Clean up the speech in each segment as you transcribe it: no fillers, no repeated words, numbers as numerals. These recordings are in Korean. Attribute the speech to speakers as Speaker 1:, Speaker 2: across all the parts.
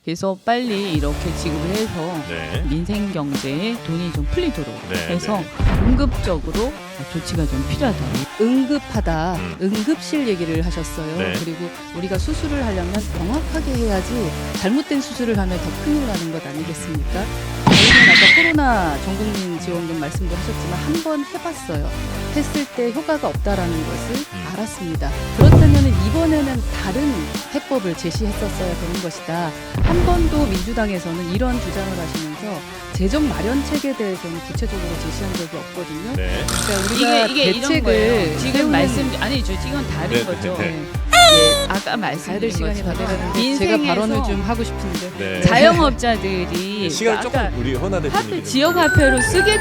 Speaker 1: 그래서 빨리 이렇게 지급을 해서
Speaker 2: 네.
Speaker 1: 민생 경제에 돈이 좀 풀리도록
Speaker 2: 네,
Speaker 1: 해서
Speaker 2: 네.
Speaker 1: 응급적으로 조치가 좀 필요하다.
Speaker 3: 응급하다,
Speaker 2: 음.
Speaker 3: 응급실 얘기를 하셨어요.
Speaker 2: 네.
Speaker 3: 그리고 우리가 수술을 하려면 명확하게 해야지 잘못된 수술을 하면 더 큰일 나는 것 아니겠습니까? 저희는 아까 코로나 전국민 지원금 말씀도 하셨지만 한 번 해봤어요. 했을 때 효과가 없다라는 것을 알았습니다. 그렇다면 이번에는 다른 해법을 제시했었어야 되는 것이다. 한 번도 민주당에서는 이런 주장을 하시면서 재정 마련 책에 대해서는 구체적으로 제시한 적이 없거든요.
Speaker 2: 네.
Speaker 3: 그러니까 우리가
Speaker 1: 이게 이런
Speaker 3: 대책을
Speaker 1: 거예요. 지금
Speaker 3: 세우는-
Speaker 1: 말씀 아니죠. 지금 다른
Speaker 2: 네,
Speaker 1: 거죠.
Speaker 2: 네,
Speaker 3: 네.
Speaker 1: 예, 아까
Speaker 3: 가야 될
Speaker 1: 말씀드린
Speaker 3: 시간이 다
Speaker 1: 것처럼
Speaker 3: 돼가는데 제가 발언을
Speaker 1: 민생에서
Speaker 3: 좀 하고 싶은데
Speaker 2: 네.
Speaker 1: 자영업자들이
Speaker 2: 시간 조금
Speaker 1: 아까
Speaker 2: 우리 허나 대표님
Speaker 1: 화폐, 지역 화폐로 쓰게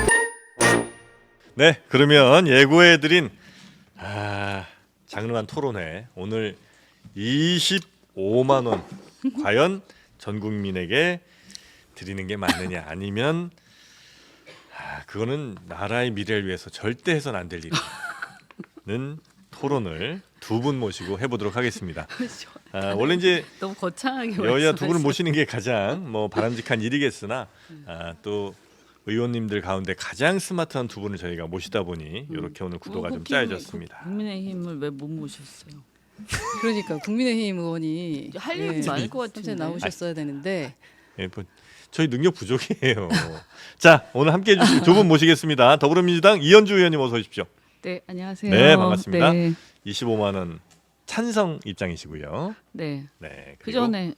Speaker 2: 네, 그러면 예고해드린 장르한 토론회 오늘 25만 원 과연 전 국민에게 드리는 게 맞느냐, 아니면 그거는 나라의 미래를 위해서 절대 해서는 안 될 일이는 토론을 두 분 모시고 해보도록 하겠습니다. 원래 이제
Speaker 1: 너무 거창하게
Speaker 2: 여야 두 분을
Speaker 1: 말씀하셨어요.
Speaker 2: 모시는 게 가장 바람직한 일이겠으나 또 의원님들 가운데 가장 스마트한 두 분을 저희가 모시다 보니 이렇게 오늘 구도가 좀 짜여졌습니다.
Speaker 1: 국민의힘을 왜 못 모셨어요?
Speaker 3: 그러니까 국민의힘 의원이
Speaker 1: 할 얘기 많을 것
Speaker 3: 선제
Speaker 1: 같은데.
Speaker 3: 나오셨어야 되는데
Speaker 2: 예, 저희 능력 부족이에요. 자, 오늘 함께해 주실 두 분 모시겠습니다. 더불어민주당 이현주 의원님 어서 오십시오.
Speaker 1: 네, 안녕하세요.
Speaker 2: 네, 반갑습니다.
Speaker 1: 네,
Speaker 2: 25만 원 찬성 입장이시고요.
Speaker 1: 네.
Speaker 2: 네.
Speaker 1: 그
Speaker 2: 그리고
Speaker 1: 전에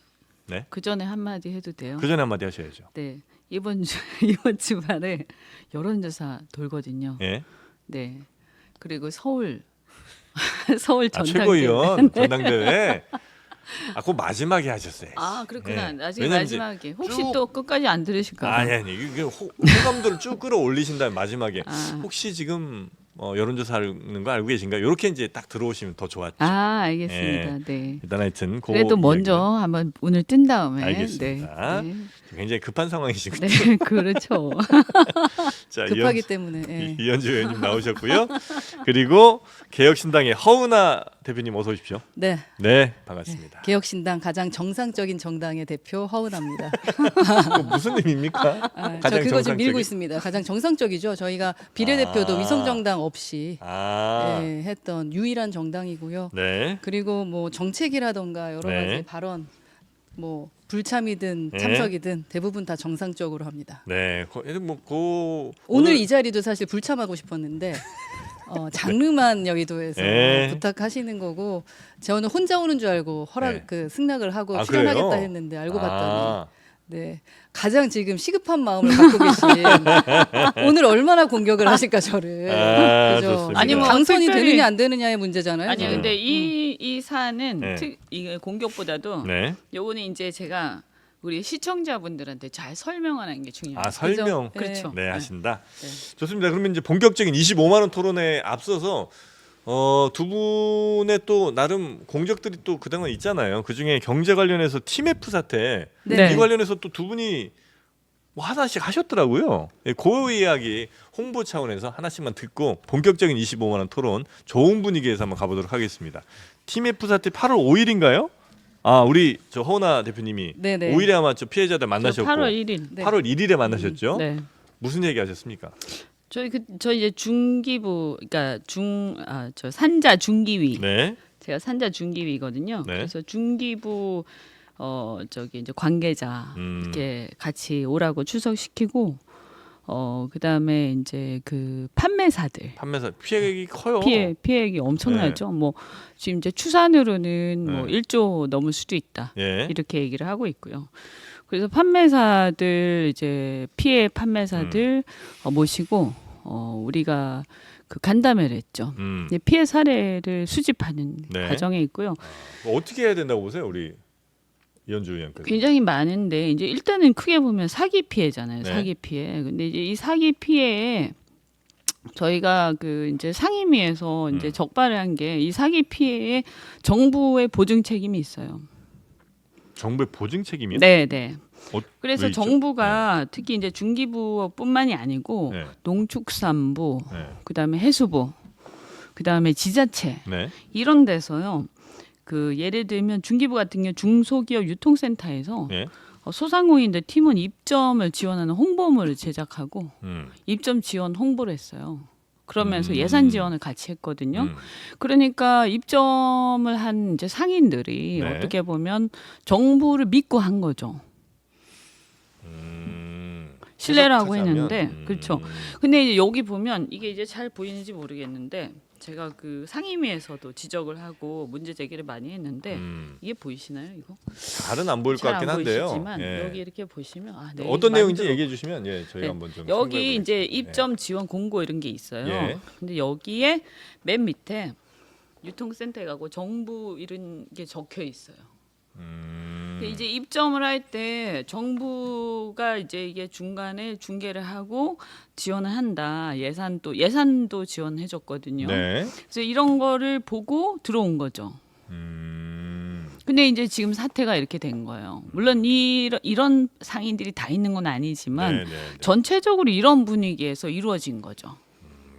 Speaker 2: 네.
Speaker 1: 그 전에 한마디 해도 돼요?
Speaker 2: 그 전에 한마디 하셔야죠.
Speaker 1: 네, 이번 주말에 여론조사 돌거든요.
Speaker 2: 예.
Speaker 1: 네, 그리고 서울 전당대.
Speaker 2: 최고위원 전당대회. 그거 마지막에 하셨어요.
Speaker 1: 그렇구나.
Speaker 2: 예.
Speaker 1: 나중에
Speaker 2: 왜냐면 이제
Speaker 1: 마지막에 혹시
Speaker 2: 쭉-
Speaker 1: 또 끝까지 안 들으실까 봐.
Speaker 2: 아니 이게 호감도를 쭉 끌어올리신 다음에 마지막에
Speaker 1: 아.
Speaker 2: 혹시 지금 여론조사하는 거 알고 계신가? 이렇게 이제 딱 들어오시면 더 좋았죠.
Speaker 1: 알겠습니다. 네.
Speaker 2: 일단 하여튼
Speaker 1: 그래도 먼저 한번 오늘 뜬 다음에.
Speaker 2: 알겠습니다.
Speaker 1: 네.
Speaker 2: 굉장히 급한 상황이시군요.
Speaker 1: 네, 그렇죠.
Speaker 2: 자,
Speaker 3: 급하기 때문에 예.
Speaker 2: 이현주 의원님 나오셨고요. 그리고 개혁신당의 허은하 대표님 어서 오십시오.
Speaker 3: 네.
Speaker 2: 네, 반갑습니다.
Speaker 3: 개혁신당 가장 정상적인 정당의 대표 허은하입니다.
Speaker 2: 그거 무슨 의미입니까?
Speaker 3: 저 그거 지금
Speaker 2: 정상적인-
Speaker 3: 밀고 있습니다. 가장 정상적이죠. 저희가 비례대표도 위성정당 없이 예, 했던 유일한 정당이고요.
Speaker 2: 네.
Speaker 3: 그리고 뭐 정책이라던가 여러 가지
Speaker 2: 네.
Speaker 3: 발언, 뭐 불참이든
Speaker 2: 네.
Speaker 3: 참석이든 대부분 다 정상적으로 합니다.
Speaker 2: 네.
Speaker 3: 오늘 이 자리도 사실 불참하고 싶었는데 장르만 여의도에서
Speaker 2: 네.
Speaker 3: 부탁하시는 거고 저는 혼자 오는 줄 알고
Speaker 2: 네.
Speaker 3: 승낙을 하고
Speaker 2: 아,
Speaker 3: 출연하겠다
Speaker 2: 그래요?
Speaker 3: 했는데 알고 봤더니
Speaker 2: 아,
Speaker 3: 네 가장 지금 시급한 마음을 갖고 계신 오늘 얼마나 공격을 하실까 저를 그죠?
Speaker 2: 좋습니다.
Speaker 1: 아니, 뭐
Speaker 3: 당선이
Speaker 1: 특별히-
Speaker 3: 되느냐 안 되느냐의 문제잖아요.
Speaker 1: 아니
Speaker 3: 저는.
Speaker 1: 근데 이 사안은
Speaker 2: 네.
Speaker 1: 이게 공격보다도
Speaker 2: 네.
Speaker 1: 요거는 이제 제가 우리 시청자분들한테 잘 설명하는 게 중요해요.
Speaker 2: 설명.
Speaker 3: 그죠?
Speaker 1: 그렇죠.
Speaker 2: 네, 하신다.
Speaker 1: 네.
Speaker 2: 좋습니다. 그러면 이제 본격적인 25만 원 토론에 앞서서 두 분의 또 나름 공적들이 또 그동안 있잖아요. 그중에 경제 관련해서 TMF 사태
Speaker 1: 네.
Speaker 2: 이 관련해서 또 두 분이 뭐 하나씩 하셨더라고요. 예, 그 이야기 홍보 차원에서 하나씩만 듣고 본격적인 25만 원 토론 좋은 분위기에서 한번 가보도록 하겠습니다. TMF 사태 8월 5일인가요? 우리 저 허은하 대표님이
Speaker 3: 네네.
Speaker 2: 5일에 아마 저 피해자들 만나셨고
Speaker 1: 8월 1일.
Speaker 3: 네.
Speaker 2: 8월 1일에 만나셨죠?
Speaker 1: 네.
Speaker 2: 무슨 얘기 하셨습니까?
Speaker 1: 저 이제 중기부 그러니까 저 산자 중기위.
Speaker 2: 네.
Speaker 1: 제가 산자 중기위거든요.
Speaker 2: 네.
Speaker 1: 그래서 중기부 저기 이제 관계자 이렇게 같이 오라고 출석시키고 그다음에 이제 그 판매사들
Speaker 2: 판매사 피해액이 커요.
Speaker 1: 피해액이 엄청나죠. 뭐 지금 이제 추산으로는 뭐
Speaker 2: 네.
Speaker 1: 1조 넘을 수도 있다.
Speaker 2: 예.
Speaker 1: 이렇게 얘기를 하고 있고요. 그래서 판매사들 이제 피해 판매사들 모시고 우리가 그 간담회를 했죠. 이제 피해 사례를 수집하는
Speaker 2: 네.
Speaker 1: 과정에 있고요.
Speaker 2: 어떻게 해야 된다고 보세요, 우리 이현주 의원께서?
Speaker 1: 굉장히 많은데 이제 일단은 크게 보면 사기 피해잖아요.
Speaker 2: 네.
Speaker 1: 사기 피해. 근데 이제 이 사기 피해에 저희가 그 이제 상임위에서 이제 적발을 한 게 이 사기 피해에 정부의 보증 책임이 있어요.
Speaker 2: 정부의 보증 책임이요?
Speaker 1: 네, 네.
Speaker 2: 왜
Speaker 1: 그래서
Speaker 2: 있죠?
Speaker 1: 정부가 특히 이제 중기부뿐만이 아니고
Speaker 2: 네.
Speaker 1: 농축산부,
Speaker 2: 네.
Speaker 1: 그다음에 해수부, 그다음에 지자체
Speaker 2: 네.
Speaker 1: 이런 데서요. 그 예를 들면 중기부 같은 경우 중소기업 유통센터에서
Speaker 2: 네.
Speaker 1: 소상공인들 팀원 입점을 지원하는 홍보물을 제작하고
Speaker 2: 음.
Speaker 1: 입점 지원 홍보를 했어요. 그러면서
Speaker 2: 음.
Speaker 1: 예산 지원을 같이 했거든요. 그러니까 입점을 한 이제 상인들이
Speaker 2: 네.
Speaker 1: 어떻게 보면 정부를 믿고 한 거죠. 신뢰라고
Speaker 2: 해석하자면,
Speaker 1: 했는데 그렇죠. 근데 이제 여기 보면 이게 이제 잘 보이는지 모르겠는데 제가 그 상임위에서도 지적을 하고 문제 제기를 많이 했는데 이게 보이시나요? 이거
Speaker 2: 잘은 안 보일 것
Speaker 1: 잘
Speaker 2: 같긴
Speaker 1: 안
Speaker 2: 한데요.
Speaker 1: 보이시지만
Speaker 2: 예.
Speaker 1: 여기 이렇게 보시면
Speaker 2: 어떤 내용인지
Speaker 1: 만들어-
Speaker 2: 얘기해 주시면 저희가
Speaker 1: 네.
Speaker 2: 한번 좀
Speaker 1: 여기
Speaker 2: 참고해
Speaker 1: 이제
Speaker 2: 보겠습니다.
Speaker 1: 입점 지원 공고 이런 게 있어요.
Speaker 2: 예.
Speaker 1: 근데 여기에 맨 밑에 유통센터에 가고 정부 이런 게 적혀 있어요. 근데 이제 입점을 할 때 정부가 이제 이게 중간에 중개를 하고 지원을 한다. 예산도 지원해 줬거든요.
Speaker 2: 네.
Speaker 1: 그래서 이런 거를 보고 들어온 거죠. 근데 이제 지금 사태가 이렇게 된 거예요. 물론 이런 상인들이 다 있는 건 아니지만
Speaker 2: 네, 네, 네.
Speaker 1: 전체적으로 이런 분위기에서 이루어진 거죠.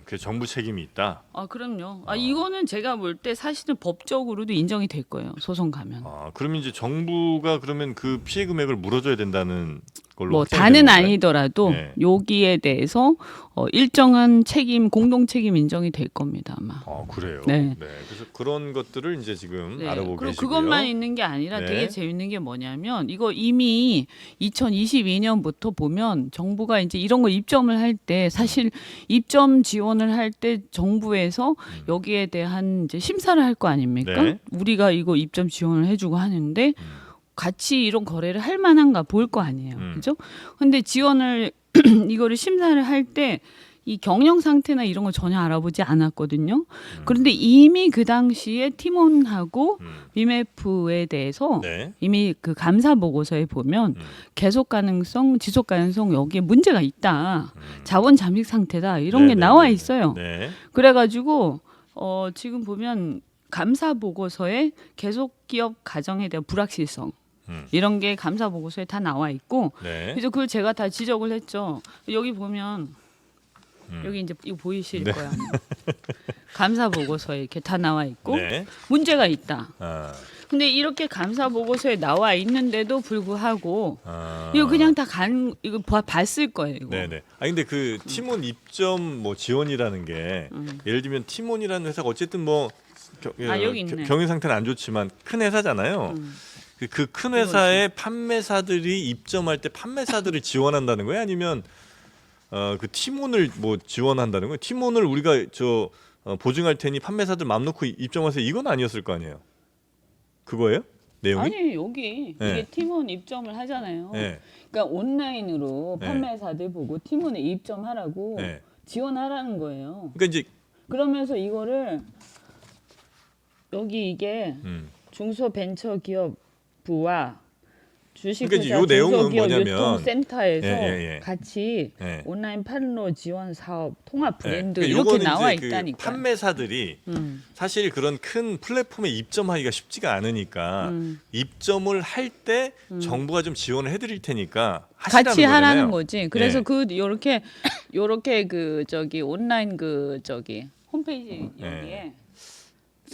Speaker 2: 그 정부 책임이 있다.
Speaker 1: 아 그럼요. 이거는 제가 볼 때 사실은 법적으로도 인정이 될 거예요. 소송 가면.
Speaker 2: 그러면 이제 정부가 그러면 그 피해 금액을 물어줘야 된다는 걸로
Speaker 1: 뭐
Speaker 2: 확정이
Speaker 1: 다는
Speaker 2: 되는 건가요?
Speaker 1: 아니더라도
Speaker 2: 네.
Speaker 1: 여기에 대해서 일정한 책임, 공동 책임 인정이 될 겁니다 아마.
Speaker 2: 그래요.
Speaker 1: 네.
Speaker 2: 그래서 그런 것들을 이제 지금
Speaker 1: 네.
Speaker 2: 알아보고
Speaker 1: 그리고
Speaker 2: 계시고요.
Speaker 1: 그것만 있는 게 아니라
Speaker 2: 네.
Speaker 1: 되게 재밌는 게 뭐냐면 이거 이미 2022년부터 보면 정부가 이제 이런 거 입점을 할 때 사실 입점 지원을 할 때 정부에서 여기에 대한 이제 심사를 할 거 아닙니까?
Speaker 2: 네.
Speaker 1: 우리가 이거 입점 지원을 해주고 하는데 같이 이런 거래를 할 만한가 볼 거 아니에요. 그죠? 근데 지원을 이거를 심사를 할 때 이 경영 상태나 이런 거 전혀 알아보지 않았거든요. 그런데 이미 그 당시에 팀원하고 위메프에 대해서
Speaker 2: 네.
Speaker 1: 이미 그 감사 보고서에 보면 계속 가능성, 지속 가능성 여기에 문제가 있다. 자본 잠식 상태다. 이런 게
Speaker 2: 네,
Speaker 1: 나와
Speaker 2: 네, 네.
Speaker 1: 있어요.
Speaker 2: 네.
Speaker 1: 그래가지고 지금 보면 감사 보고서에 계속 기업 가정에 대한 불확실성 이런 게 감사 보고서에 다 나와 있고
Speaker 2: 네.
Speaker 1: 그래서 그걸 제가 다 지적을 했죠. 여기 보면 여기 이제 이거 보이실
Speaker 2: 네.
Speaker 1: 거야. 감사 보고서에 이렇게 다 나와 있고
Speaker 2: 네.
Speaker 1: 문제가 있다.
Speaker 2: 근데
Speaker 1: 이렇게 감사 보고서에 나와 있는데도 불구하고 이거 그냥 다 이거 봤을 거예요. 이거.
Speaker 2: 네네. 근데 그 팀원 입점 뭐 지원이라는 게 예를 들면 팀원이라는 회사가 어쨌든 뭐
Speaker 1: 여기 있네.
Speaker 2: 경영 상태는 안 좋지만 큰 회사잖아요. 그 큰 회사의 판매사들이 입점할 때 판매사들을 지원한다는 거예요? 아니면 그 팀원을 뭐 지원한다는 거예요? 팀원을 우리가 보증할 테니 판매사들 맘 놓고 입점하세요. 이건 아니었을 거 아니에요? 그거예요? 내용이?
Speaker 1: 아니 여기
Speaker 2: 네.
Speaker 1: 이게 팀원 입점을 하잖아요.
Speaker 2: 네.
Speaker 1: 그러니까 온라인으로
Speaker 2: 네.
Speaker 1: 판매사들 보고 팀원에 입점하라고
Speaker 2: 네.
Speaker 1: 지원하라는 거예요.
Speaker 2: 그러니까 이제
Speaker 1: 그러면서 이거를 여기 이게 중소벤처기업부와 주식회사
Speaker 2: 그러니까 이제 요 내용은
Speaker 1: 중소기업
Speaker 2: 뭐냐면
Speaker 1: 유통센터에서
Speaker 2: 예.
Speaker 1: 같이
Speaker 2: 네.
Speaker 1: 온라인 판로 지원 사업 통합 브랜드
Speaker 2: 그러니까
Speaker 1: 이렇게
Speaker 2: 요거는
Speaker 1: 나와
Speaker 2: 이제
Speaker 1: 있다니까.
Speaker 2: 그 판매사들이 사실 그런 큰 플랫폼에 입점하기가 쉽지가 않으니까 입점을 할 때 정부가 좀 지원을 해드릴 테니까 하시라는
Speaker 1: 같이 하라는
Speaker 2: 거잖아요.
Speaker 1: 거지. 그래서
Speaker 2: 네.
Speaker 1: 그 요렇게 그 온라인 홈페이지 여기에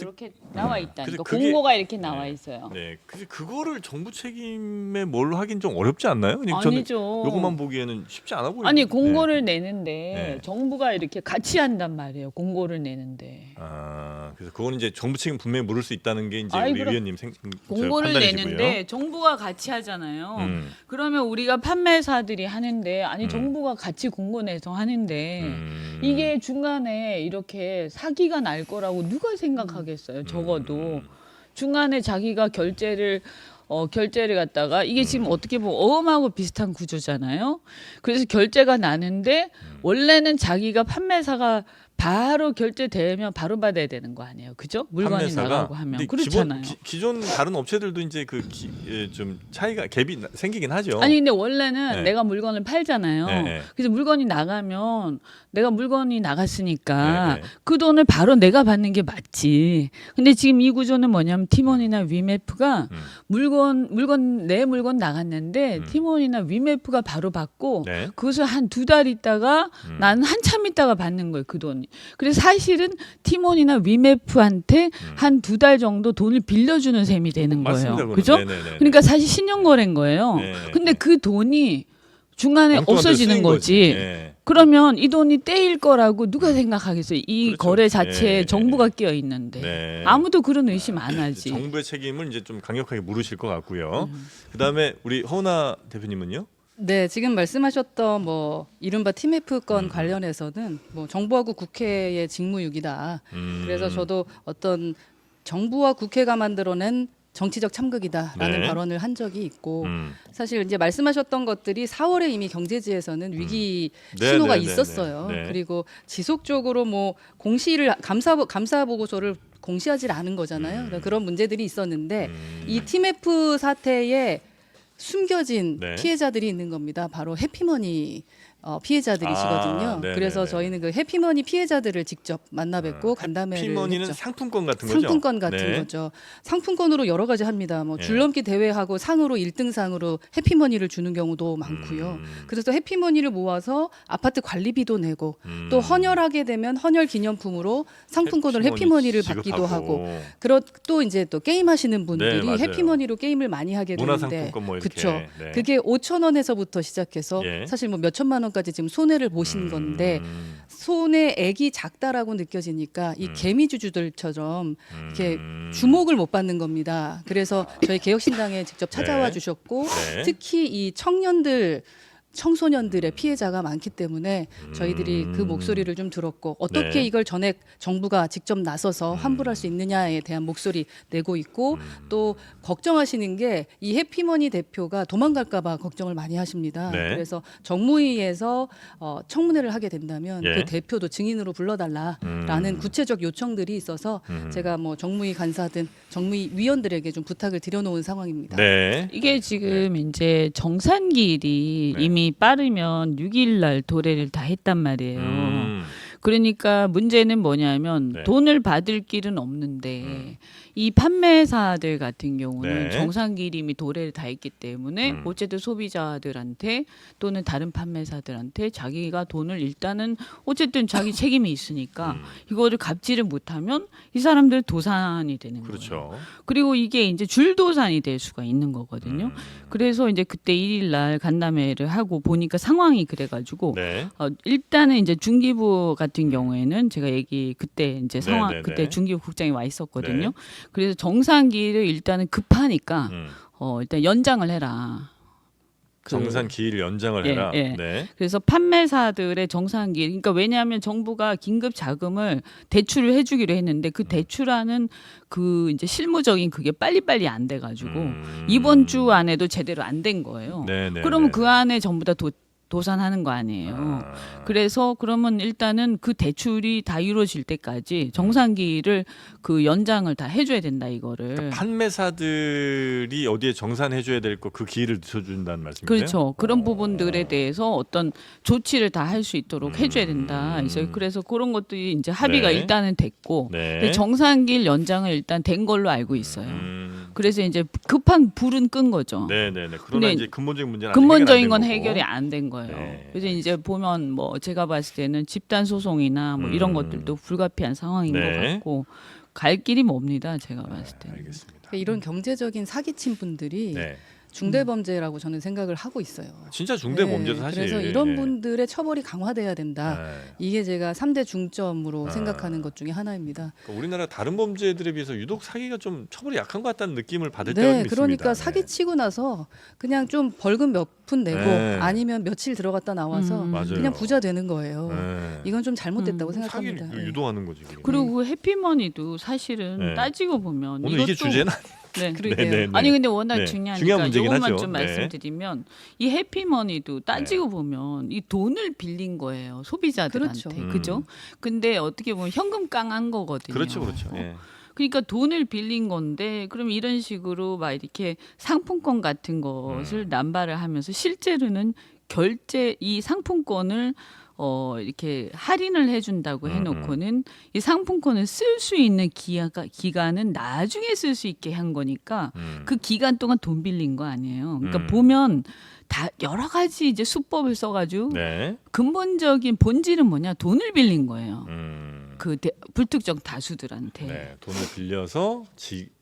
Speaker 1: 이렇게 나와 있다니까.
Speaker 2: 그래서 그게-
Speaker 1: 공고가 이렇게 나와 있어요.
Speaker 2: 네, 근데 그거를 정부 책임에 뭘로 하긴 좀 어렵지 않나요? 그냥 저는
Speaker 1: 아니죠.
Speaker 2: 요것만 보기에는 쉽지 않아 보이는데.
Speaker 1: 아니 공고를 내는데
Speaker 2: 네.
Speaker 1: 정부가 이렇게 같이 한단 말이에요. 공고를 내는데.
Speaker 2: 그래서 그거는 이제 정부 책임 분명히 물을 수 있다는 게 이제
Speaker 1: 아이,
Speaker 2: 우리
Speaker 1: 그럼
Speaker 2: 위원님
Speaker 1: 공고를
Speaker 2: 판단이시고요.
Speaker 1: 내는데 정부가 같이 하잖아요.
Speaker 2: 음.
Speaker 1: 그러면 우리가 판매사들이 하는데 정부가 같이 공고 내서 하는데 이게 중간에 이렇게 사기가 날 거라고 누가 생각하겠어요. 적어도 중간에 자기가 결제를 갖다가 이게 지금 어떻게 보면 어음하고 비슷한 구조잖아요. 그래서 결제가 나는데 원래는 자기가 판매사가 바로 결제되면 바로 받아야 되는 거 아니에요, 그죠? 물건이
Speaker 2: 판매사가
Speaker 1: 나가고 하면
Speaker 2: 근데
Speaker 1: 그렇잖아요.
Speaker 2: 기존 다른 업체들도 이제 좀 차이가 갭이 생기긴 하죠.
Speaker 1: 아니 근데 원래는
Speaker 2: 네.
Speaker 1: 내가 물건을 팔잖아요.
Speaker 2: 네.
Speaker 1: 그래서 물건이 나가면 내가 물건이 나갔으니까
Speaker 2: 네.
Speaker 1: 그 돈을 바로 내가 받는 게 맞지. 근데 지금 이 구조는 뭐냐면 팀원이나 위메프가 내 물건 나갔는데 팀원이나 위메프가 바로 받고
Speaker 2: 네.
Speaker 1: 그것을 한 2달 있다가 나는 한참 있다가 받는 거예요. 그 돈 그래서 사실은 티몬이나 위메프한테 한 2달 정도 돈을 빌려주는 셈이 되는
Speaker 2: 맞습니다,
Speaker 1: 거예요.
Speaker 2: 그거는.
Speaker 1: 그죠?
Speaker 2: 네네네.
Speaker 1: 그러니까 사실 신용거래인 거예요.
Speaker 2: 네.
Speaker 1: 근데 그 돈이 중간에
Speaker 2: 엉뚱한 데
Speaker 1: 없어지는
Speaker 2: 쓰인
Speaker 1: 거지.
Speaker 2: 네.
Speaker 1: 그러면 이 돈이 떼일 거라고 누가 생각하겠어요? 이
Speaker 2: 그렇죠.
Speaker 1: 거래 자체에
Speaker 2: 네.
Speaker 1: 정부가 끼어 있는데
Speaker 2: 네.
Speaker 1: 아무도 그런 의심 안 하지.
Speaker 2: 정부의 책임을 이제 좀 강력하게 물으실 것 같고요. 그다음에 우리 허은하 대표님은요?
Speaker 3: 네, 지금 말씀하셨던 뭐 이른바 TMF 건 관련해서는 뭐 정부하고 국회의 직무유기다. 그래서 저도 어떤 정부와 국회가 만들어낸 정치적 참극이다라는
Speaker 2: 네.
Speaker 3: 발언을 한 적이 있고 사실 이제 말씀하셨던 것들이 4월에 이미 경제지에서는 위기
Speaker 2: 네,
Speaker 3: 신호가
Speaker 2: 네, 네,
Speaker 3: 있었어요.
Speaker 2: 네. 네.
Speaker 3: 그리고 지속적으로 뭐 공시를 감사 보고서를 공시하지 않은 거잖아요. 그러니까 그런 문제들이 있었는데 이 TMF 사태에 숨겨진
Speaker 2: 네.
Speaker 3: 피해자들이 있는 겁니다. 바로 해피머니 피해자들이시거든요.
Speaker 2: 아, 네네네.
Speaker 3: 그래서 저희는 그 해피머니 피해자들을 직접 만나 뵙고 간담회를
Speaker 2: 피머니는
Speaker 3: 했죠.
Speaker 2: 상품권 같은 거죠?
Speaker 3: 상품권 같은
Speaker 2: 네.
Speaker 3: 거죠. 상품권으로 여러 가지 합니다. 뭐
Speaker 2: 예.
Speaker 3: 줄넘기 대회하고 상으로 1등상으로 해피머니를 주는 경우도 많고요. 그래서 해피머니를 모아서 아파트 관리비도 내고 또 헌혈하게 되면 헌혈 기념품으로 상품권을 해피머니를 받기도 하고 또 이제 또 게임 하시는 분들이
Speaker 2: 네, 맞아요.
Speaker 3: 해피머니로 게임을 많이 하게 되는데
Speaker 2: 문화상품권 뭐 이렇게.
Speaker 3: 그쵸.
Speaker 2: 네.
Speaker 3: 그게 5천 원에서부터 시작해서
Speaker 2: 예.
Speaker 3: 사실 뭐 몇 천만 원까지 지금 손해를 보신 건데 손해액이 작다라고 느껴지니까 이 개미주주들처럼 이렇게 주목을 못 받는 겁니다. 그래서 저희 개혁신당에 직접 찾아와
Speaker 2: 네.
Speaker 3: 주셨고
Speaker 2: 네.
Speaker 3: 특히 이 청소년들의 피해자가 많기 때문에 저희들이 그 목소리를 좀 들었고 어떻게
Speaker 2: 네.
Speaker 3: 이걸 전액 정부가 직접 나서서 환불할 수 있느냐에 대한 목소리 내고 있고 또 걱정하시는 게 이 해피머니 대표가 도망갈까 봐 걱정을 많이 하십니다.
Speaker 2: 네.
Speaker 3: 그래서 정무위에서 청문회를 하게 된다면
Speaker 2: 예.
Speaker 3: 그 대표도 증인으로 불러달라라는 구체적 요청들이 있어서 제가 뭐 정무위 간사든 정무위 위원들에게 좀 부탁을 드려놓은 상황입니다.
Speaker 2: 네.
Speaker 1: 이게 지금 이제 정산기일이
Speaker 2: 네.
Speaker 1: 이미 빠르면 6일 날 도래를 다 했단 말이에요. 그러니까 문제는 뭐냐면
Speaker 2: 네.
Speaker 1: 돈을 받을 길은 없는데 이 판매사들 같은 경우는
Speaker 2: 네.
Speaker 1: 정산기일이 이미 도래를 다 했기 때문에 어쨌든 소비자들한테 또는 다른 판매사들한테 자기가 돈을 일단은 어쨌든 자기 책임이 있으니까 이거를 갚지를 못하면 이 사람들 도산이 되는 거예요.
Speaker 2: 그렇죠.
Speaker 1: 그리고 이게 이제 줄도산이 될 수가 있는 거거든요. 그래서 이제 그때 1일 날 간담회를 하고 보니까 상황이 그래가지고
Speaker 2: 네.
Speaker 1: 일단은 이제 중기부 같은 경우에는 제가 그때 이제 상황
Speaker 2: 네네네.
Speaker 1: 그때 중기부 국장이 와 있었거든요.
Speaker 2: 네.
Speaker 1: 그래서 정산기를 일단은 급하니까
Speaker 2: 음.
Speaker 1: 일단 연장을 해라.
Speaker 2: 정산 기일 연장을
Speaker 1: 예,
Speaker 2: 해라.
Speaker 1: 예.
Speaker 2: 네.
Speaker 1: 그래서 판매사들의 정산기, 그러니까 왜냐하면 정부가 긴급 자금을 대출을 해주기로 했는데 그 대출하는 그 이제 실무적인 그게 빨리빨리 안 돼가지고 이번 주 안에도 제대로 안 된 거예요.
Speaker 2: 네네.
Speaker 1: 그러면 그 안에 전부 다 도산하는 거 아니에요. 그래서 그러면 일단은 그 대출이 다 이루어질 때까지 정산기를 그 연장을 다 해줘야 된다 이거를.
Speaker 2: 그러니까 판매사들이 어디에 정산해줘야 될 거 그 기일을 늦춰준다는 말씀이세요?
Speaker 1: 그렇죠. 그런 부분들에 대해서 어떤 조치를 다 할 수 있도록 해줘야 된다. 그래서 그런 것들이 이제 합의가
Speaker 2: 네.
Speaker 1: 일단은 됐고
Speaker 2: 네.
Speaker 1: 근데 정산기일 연장을 일단 된 걸로 알고 있어요. 그래서 이제 급한 불은 끈 거죠.
Speaker 2: 네네네. 그러나
Speaker 1: 근데
Speaker 2: 이제 근본적인 문제는
Speaker 1: 근본적인 건
Speaker 2: 아직
Speaker 1: 해결이 안 된 거예요.
Speaker 2: 네.
Speaker 1: 그래서 이제 보면 뭐 제가 봤을 때는 집단 소송이나 뭐 이런 것들도 불가피한 상황인
Speaker 2: 네.
Speaker 1: 것 같고 갈 길이 멉니다. 제가 봤을 때는.
Speaker 2: 알겠습니다.
Speaker 3: 그러니까 이런 경제적인 사기친 분들이
Speaker 2: 네.
Speaker 3: 중대범죄라고 저는 생각을 하고 있어요.
Speaker 2: 진짜 중대 범죄도 사실.
Speaker 3: 그래서 이런
Speaker 2: 예.
Speaker 3: 분들의 처벌이 강화돼야 된다.
Speaker 2: 네.
Speaker 3: 이게 제가 3대 중점으로 생각하는 것 중에 하나입니다.
Speaker 2: 그러니까 우리나라 다른 범죄들에 비해서 유독 사기가 좀 처벌이 약한 것 같다는 느낌을 받을 때가 좀
Speaker 3: 네,
Speaker 2: 있습니다.
Speaker 3: 그러니까
Speaker 2: 네.
Speaker 3: 사기치고 나서 그냥 좀 벌금 몇 푼 내고
Speaker 2: 네.
Speaker 3: 아니면 며칠 들어갔다 나와서
Speaker 2: 맞아요.
Speaker 3: 그냥 부자 되는 거예요.
Speaker 2: 네.
Speaker 3: 이건 좀 잘못됐다고 생각합니다.
Speaker 2: 사기를
Speaker 3: 예.
Speaker 2: 유도하는 거지. 그게.
Speaker 1: 그리고 그 해피머니도 사실은
Speaker 2: 네.
Speaker 1: 따지고 보면
Speaker 2: 오늘 이게 주제는
Speaker 1: 네.
Speaker 3: 그러게요.
Speaker 2: 네, 네.
Speaker 1: 아니 근데 워낙
Speaker 2: 네.
Speaker 1: 중요하니까
Speaker 2: 중요한 문제긴
Speaker 1: 이것만
Speaker 2: 하죠.
Speaker 1: 좀
Speaker 2: 네.
Speaker 1: 말씀드리면 이 해피머니도 따지고 보면 이 돈을 빌린 거예요 소비자들한테
Speaker 3: 그렇죠.
Speaker 1: 그죠? 근데 어떻게 보면 현금 깡한 거거든요.
Speaker 2: 그렇죠, 그렇죠. 예.
Speaker 1: 그러니까 돈을 빌린 건데 그럼 이런 식으로 막 이렇게 상품권 같은 것을 남발을 하면서 실제로는 결제 이 상품권을 이렇게 할인을 해준다고 해놓고는 이 상품권을 쓸 수 있는 기간은 나중에 쓸 수 있게 한 거니까 그 기간 동안 돈 빌린 거 아니에요. 그러니까 보면 다 여러 가지 이제 수법을 써가지고
Speaker 2: 네.
Speaker 1: 근본적인 본질은 뭐냐 돈을 빌린 거예요. 그 불특정 다수들한테
Speaker 2: 네, 돈을 빌려서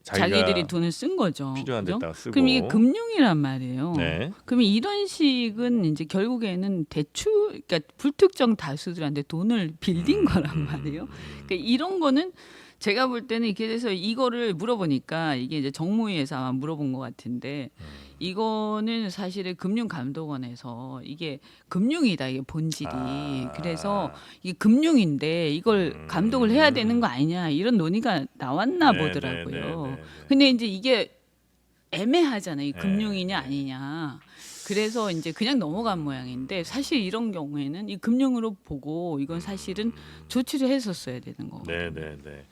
Speaker 1: 자기들이 돈을 쓴 거죠.
Speaker 2: 필요한
Speaker 1: 그죠?
Speaker 2: 데다가 쓰고.
Speaker 1: 그럼 이게 금융이란 말이에요.
Speaker 2: 네.
Speaker 1: 그럼 이런 식은 이제 결국에는 그러니까 불특정 다수들한테 돈을 빌린 거란 말이에요. 그러니까 이런 거는 제가 볼 때는 이렇게 돼서 이거를 물어보니까 이게 이제 정무위에서 아마 물어본 것 같은데 이거는 사실은 금융감독원에서 이게 금융이다 이게 본질이 그래서 이게 금융인데 이걸 감독을 해야 되는 거 아니냐 이런 논의가 나왔나 보더라고요. 근데 이제 이게 애매하잖아요. 금융이냐 아니냐. 그래서 이제 그냥 넘어간 모양인데 사실 이런 경우에는 이 금융으로 보고 이건 사실은 조치를 했었어야 되는 거거든요.
Speaker 2: 네.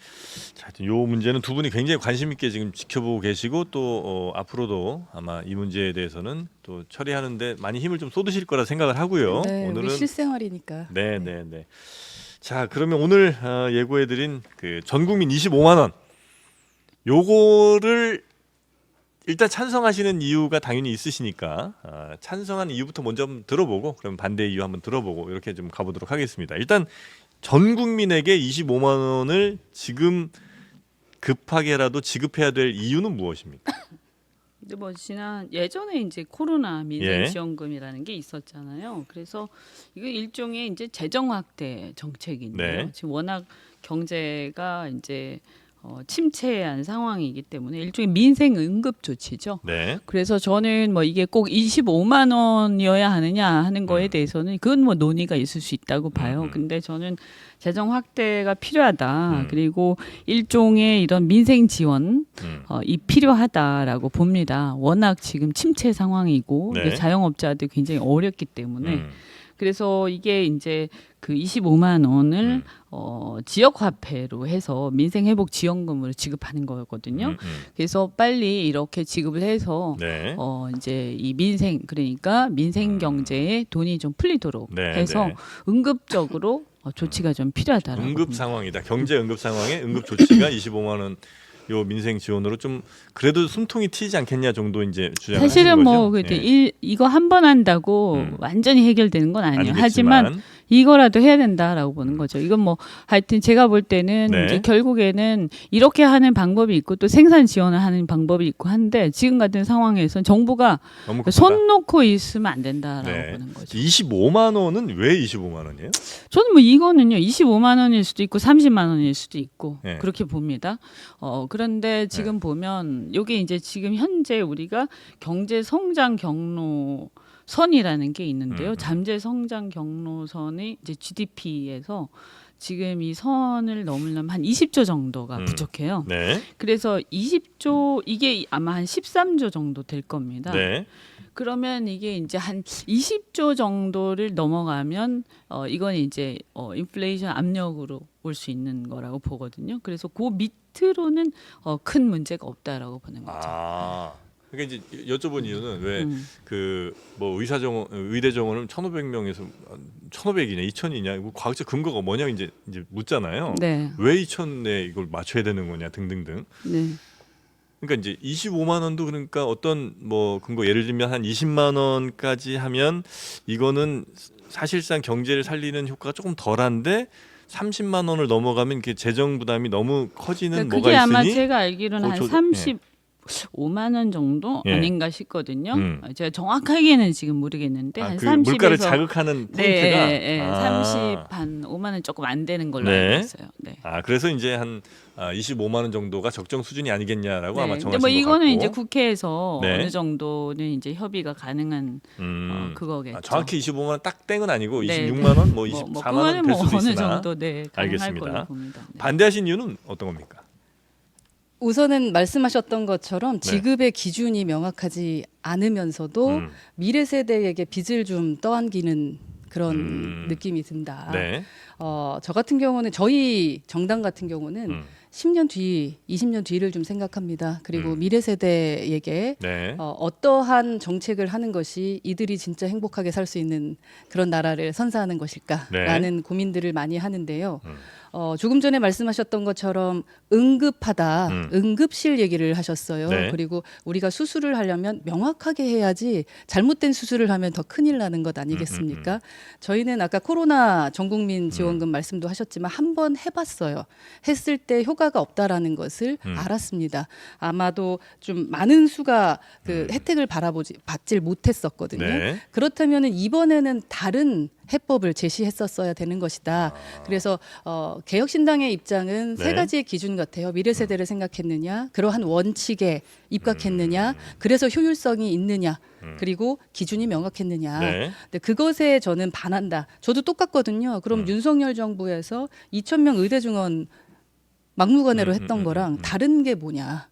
Speaker 2: 자, 이 문제는 두 분이 굉장히 관심 있게 지금 지켜보고 계시고 또 앞으로도 아마 이 문제에 대해서는 또 처리하는데 많이 힘을 좀 쏟으실 거라 생각을 하고요.
Speaker 3: 네,
Speaker 2: 오늘은
Speaker 3: 우리 실생활이니까.
Speaker 2: 네. 자, 그러면 오늘 예고해드린 그 전국민 25만 원 요거를 일단 찬성하시는 이유가 당연히 있으시니까 찬성한 이유부터 먼저 한번 들어보고 그럼 반대 이유 한번 들어보고 이렇게 좀 가보도록 하겠습니다. 일단 전 국민에게 25만 원을 지금 급하게라도 지급해야 될 이유는 무엇입니까?
Speaker 1: 근데 뭐 예전에 이제 코로나 민생지원금이라는 게 있었잖아요. 그래서 이거 일종의 이제 재정 확대 정책인데요.
Speaker 2: 네.
Speaker 1: 지금 워낙 경제가 이제 침체한 상황이기 때문에 일종의 민생 응급 조치죠.
Speaker 2: 네.
Speaker 1: 그래서 저는 뭐 이게 꼭 25만 원이어야 하느냐 하는 거에 대해서는 그건 뭐 논의가 있을 수 있다고 봐요. 근데 저는 재정 확대가 필요하다. 그리고 일종의 이런 민생 지원 이 필요하다라고 봅니다. 워낙 지금 침체 상황이고
Speaker 2: 네.
Speaker 1: 이게 자영업자들 굉장히 어렵기 때문에 그래서 이게 이제 그 25만 원을 지역 화폐로 해서 민생 회복 지원금으로 지급하는 거거든요. 그래서 빨리 이렇게 지급을 해서
Speaker 2: 네.
Speaker 1: 이제 이 민생 그러니까 민생 경제에 돈이 좀 풀리도록
Speaker 2: 네,
Speaker 1: 해서
Speaker 2: 네.
Speaker 1: 응급적으로 조치가 좀 필요하다라고
Speaker 2: 응급
Speaker 1: 봅니다.
Speaker 2: 상황이다. 경제 응급 상황에 응급 조치가 25만 원 요 민생 지원으로 좀 그래도 숨통이 트이지 않겠냐 정도 이제 주장을
Speaker 1: 사실은
Speaker 2: 하신
Speaker 1: 뭐
Speaker 2: 거죠.
Speaker 1: 이거 한 번 한다고 완전히 해결되는 건 아니에요.
Speaker 2: 아니겠지만.
Speaker 1: 하지만 이거라도 해야 된다라고 보는 거죠. 이건 뭐 하여튼 제가 볼 때는
Speaker 2: 네.
Speaker 1: 이제 결국에는 이렇게 하는 방법이 있고 또 생산 지원을 하는 방법이 있고 한데 지금 같은 상황에서는 정부가
Speaker 2: 너무 급하다.
Speaker 1: 손 놓고 있으면 안 된다라고
Speaker 2: 네.
Speaker 1: 보는 거죠.
Speaker 2: 25만 원은 왜 25만 원이에요?
Speaker 1: 저는 뭐 이거는요 25만 원일 수도 있고 30만 원일 수도 있고
Speaker 2: 네.
Speaker 1: 그렇게 봅니다. 그런데 지금 보면 이게 이제 지금 현재 우리가 경제 성장 경로 선이라는 게 있는데요. 잠재 성장 경로선이 이제 GDP에서 지금 이 선을 넘으려면 한 20조 정도가 부족해요.
Speaker 2: 네.
Speaker 1: 그래서 20조 이게 아마 한 13조 정도 될 겁니다.
Speaker 2: 네.
Speaker 1: 그러면 이게 이제 한 20조 정도를 넘어가면 이건 이제 인플레이션 압력으로 올 수 있는 거라고 보거든요. 그래서 그 밑으로는 큰 문제가 없다라고 보는 거죠.
Speaker 2: 그러니까 이제 여쭤본 이유는 왜 그 뭐 의대 정원은 1,500명에서 1,500이냐 2,000이냐 뭐 과학적 근거가 뭐냐 이제 묻잖아요.
Speaker 1: 네.
Speaker 2: 왜 2,000에 이걸 맞춰야 되는 거냐 등등등.
Speaker 1: 네.
Speaker 2: 그러니까 이제 25만 원도 그러니까 어떤 뭐 근거 예를 들면 한 20만 원까지 하면 이거는 사실상 경제를 살리는 효과가 조금 덜한데 30만 원을 넘어가면 그 재정 부담이 너무 커지는
Speaker 1: 그게
Speaker 2: 뭐가
Speaker 1: 아마
Speaker 2: 있으니
Speaker 1: 제가 알기로는 한 35만 원 정도
Speaker 2: 예.
Speaker 1: 아닌가 싶거든요. 제가 정확하게는 지금 모르겠는데 한
Speaker 2: 그
Speaker 1: 30에서
Speaker 2: 물가를 자극하는 포인트가
Speaker 1: 30 한 5만 원 조금 안 되는 걸로
Speaker 2: 네.
Speaker 1: 알고 있어요. 네.
Speaker 2: 그래서 이제 한 25만 원 정도가 적정 수준이 아니겠냐라고 아마
Speaker 1: 근데
Speaker 2: 정하신
Speaker 1: 뭐
Speaker 2: 것
Speaker 1: 이거는
Speaker 2: 같고.
Speaker 1: 이제 국회에서
Speaker 2: 네.
Speaker 1: 어느 정도는 이제 협의가 가능한 그거겠죠.
Speaker 2: 정확히 25만 원 딱 땡은 아니고
Speaker 1: 네.
Speaker 2: 26만 원, 뭐 24만 원
Speaker 1: 그거는
Speaker 2: 될
Speaker 1: 뭐
Speaker 2: 수도
Speaker 1: 어느
Speaker 2: 있으나
Speaker 1: 정도 가능할
Speaker 2: 알겠습니다.
Speaker 1: 걸로 봅니다. 네.
Speaker 2: 반대하신 이유는 어떤 겁니까?
Speaker 3: 우선은 말씀하셨던 것처럼 지급의 기준이 명확하지 않으면서도 미래 세대에게 빚을 좀 떠안기는 그런 느낌이 든다.
Speaker 2: 네.
Speaker 3: 저 같은 경우는 저희 정당 같은 경우는 10년 뒤, 20년 뒤를 좀 생각합니다. 그리고 미래 세대에게
Speaker 2: 네.
Speaker 3: 어떠한 정책을 하는 것이 이들이 진짜 행복하게 살 수 있는 그런 나라를 선사하는 것일까라는 고민들을 많이 하는데요. 조금 전에 말씀하셨던 것처럼 응급하다, 응급실 얘기를 하셨어요.
Speaker 2: 네.
Speaker 3: 그리고 우리가 수술을 하려면 명확하게 해야지 잘못된 수술을 하면 더 큰일 나는 것 아니겠습니까? 저희는 아까 코로나 전국민 지원금 말씀도 하셨지만 한 번 해봤어요. 했을 때 효과가 없다라는 것을 알았습니다. 아마도 좀 많은 수가 그 혜택을 받질 못했었거든요.
Speaker 2: 네.
Speaker 3: 그렇다면 이번에는 다른 해법을 제시했었어야 되는 것이다. 그래서 개혁신당의 입장은
Speaker 2: 네.
Speaker 3: 세 가지의 기준 같아요. 미래 세대를 생각했느냐, 그러한 원칙에 입각했느냐, 그래서 효율성이 있느냐, 그리고 기준이 명확했느냐.
Speaker 2: 네.
Speaker 3: 근데 그것에 저는 반한다. 저도 똑같거든요. 그럼 윤석열 정부에서 2,000명 의대 증원 막무가내로 했던 거랑 다른 게 뭐냐,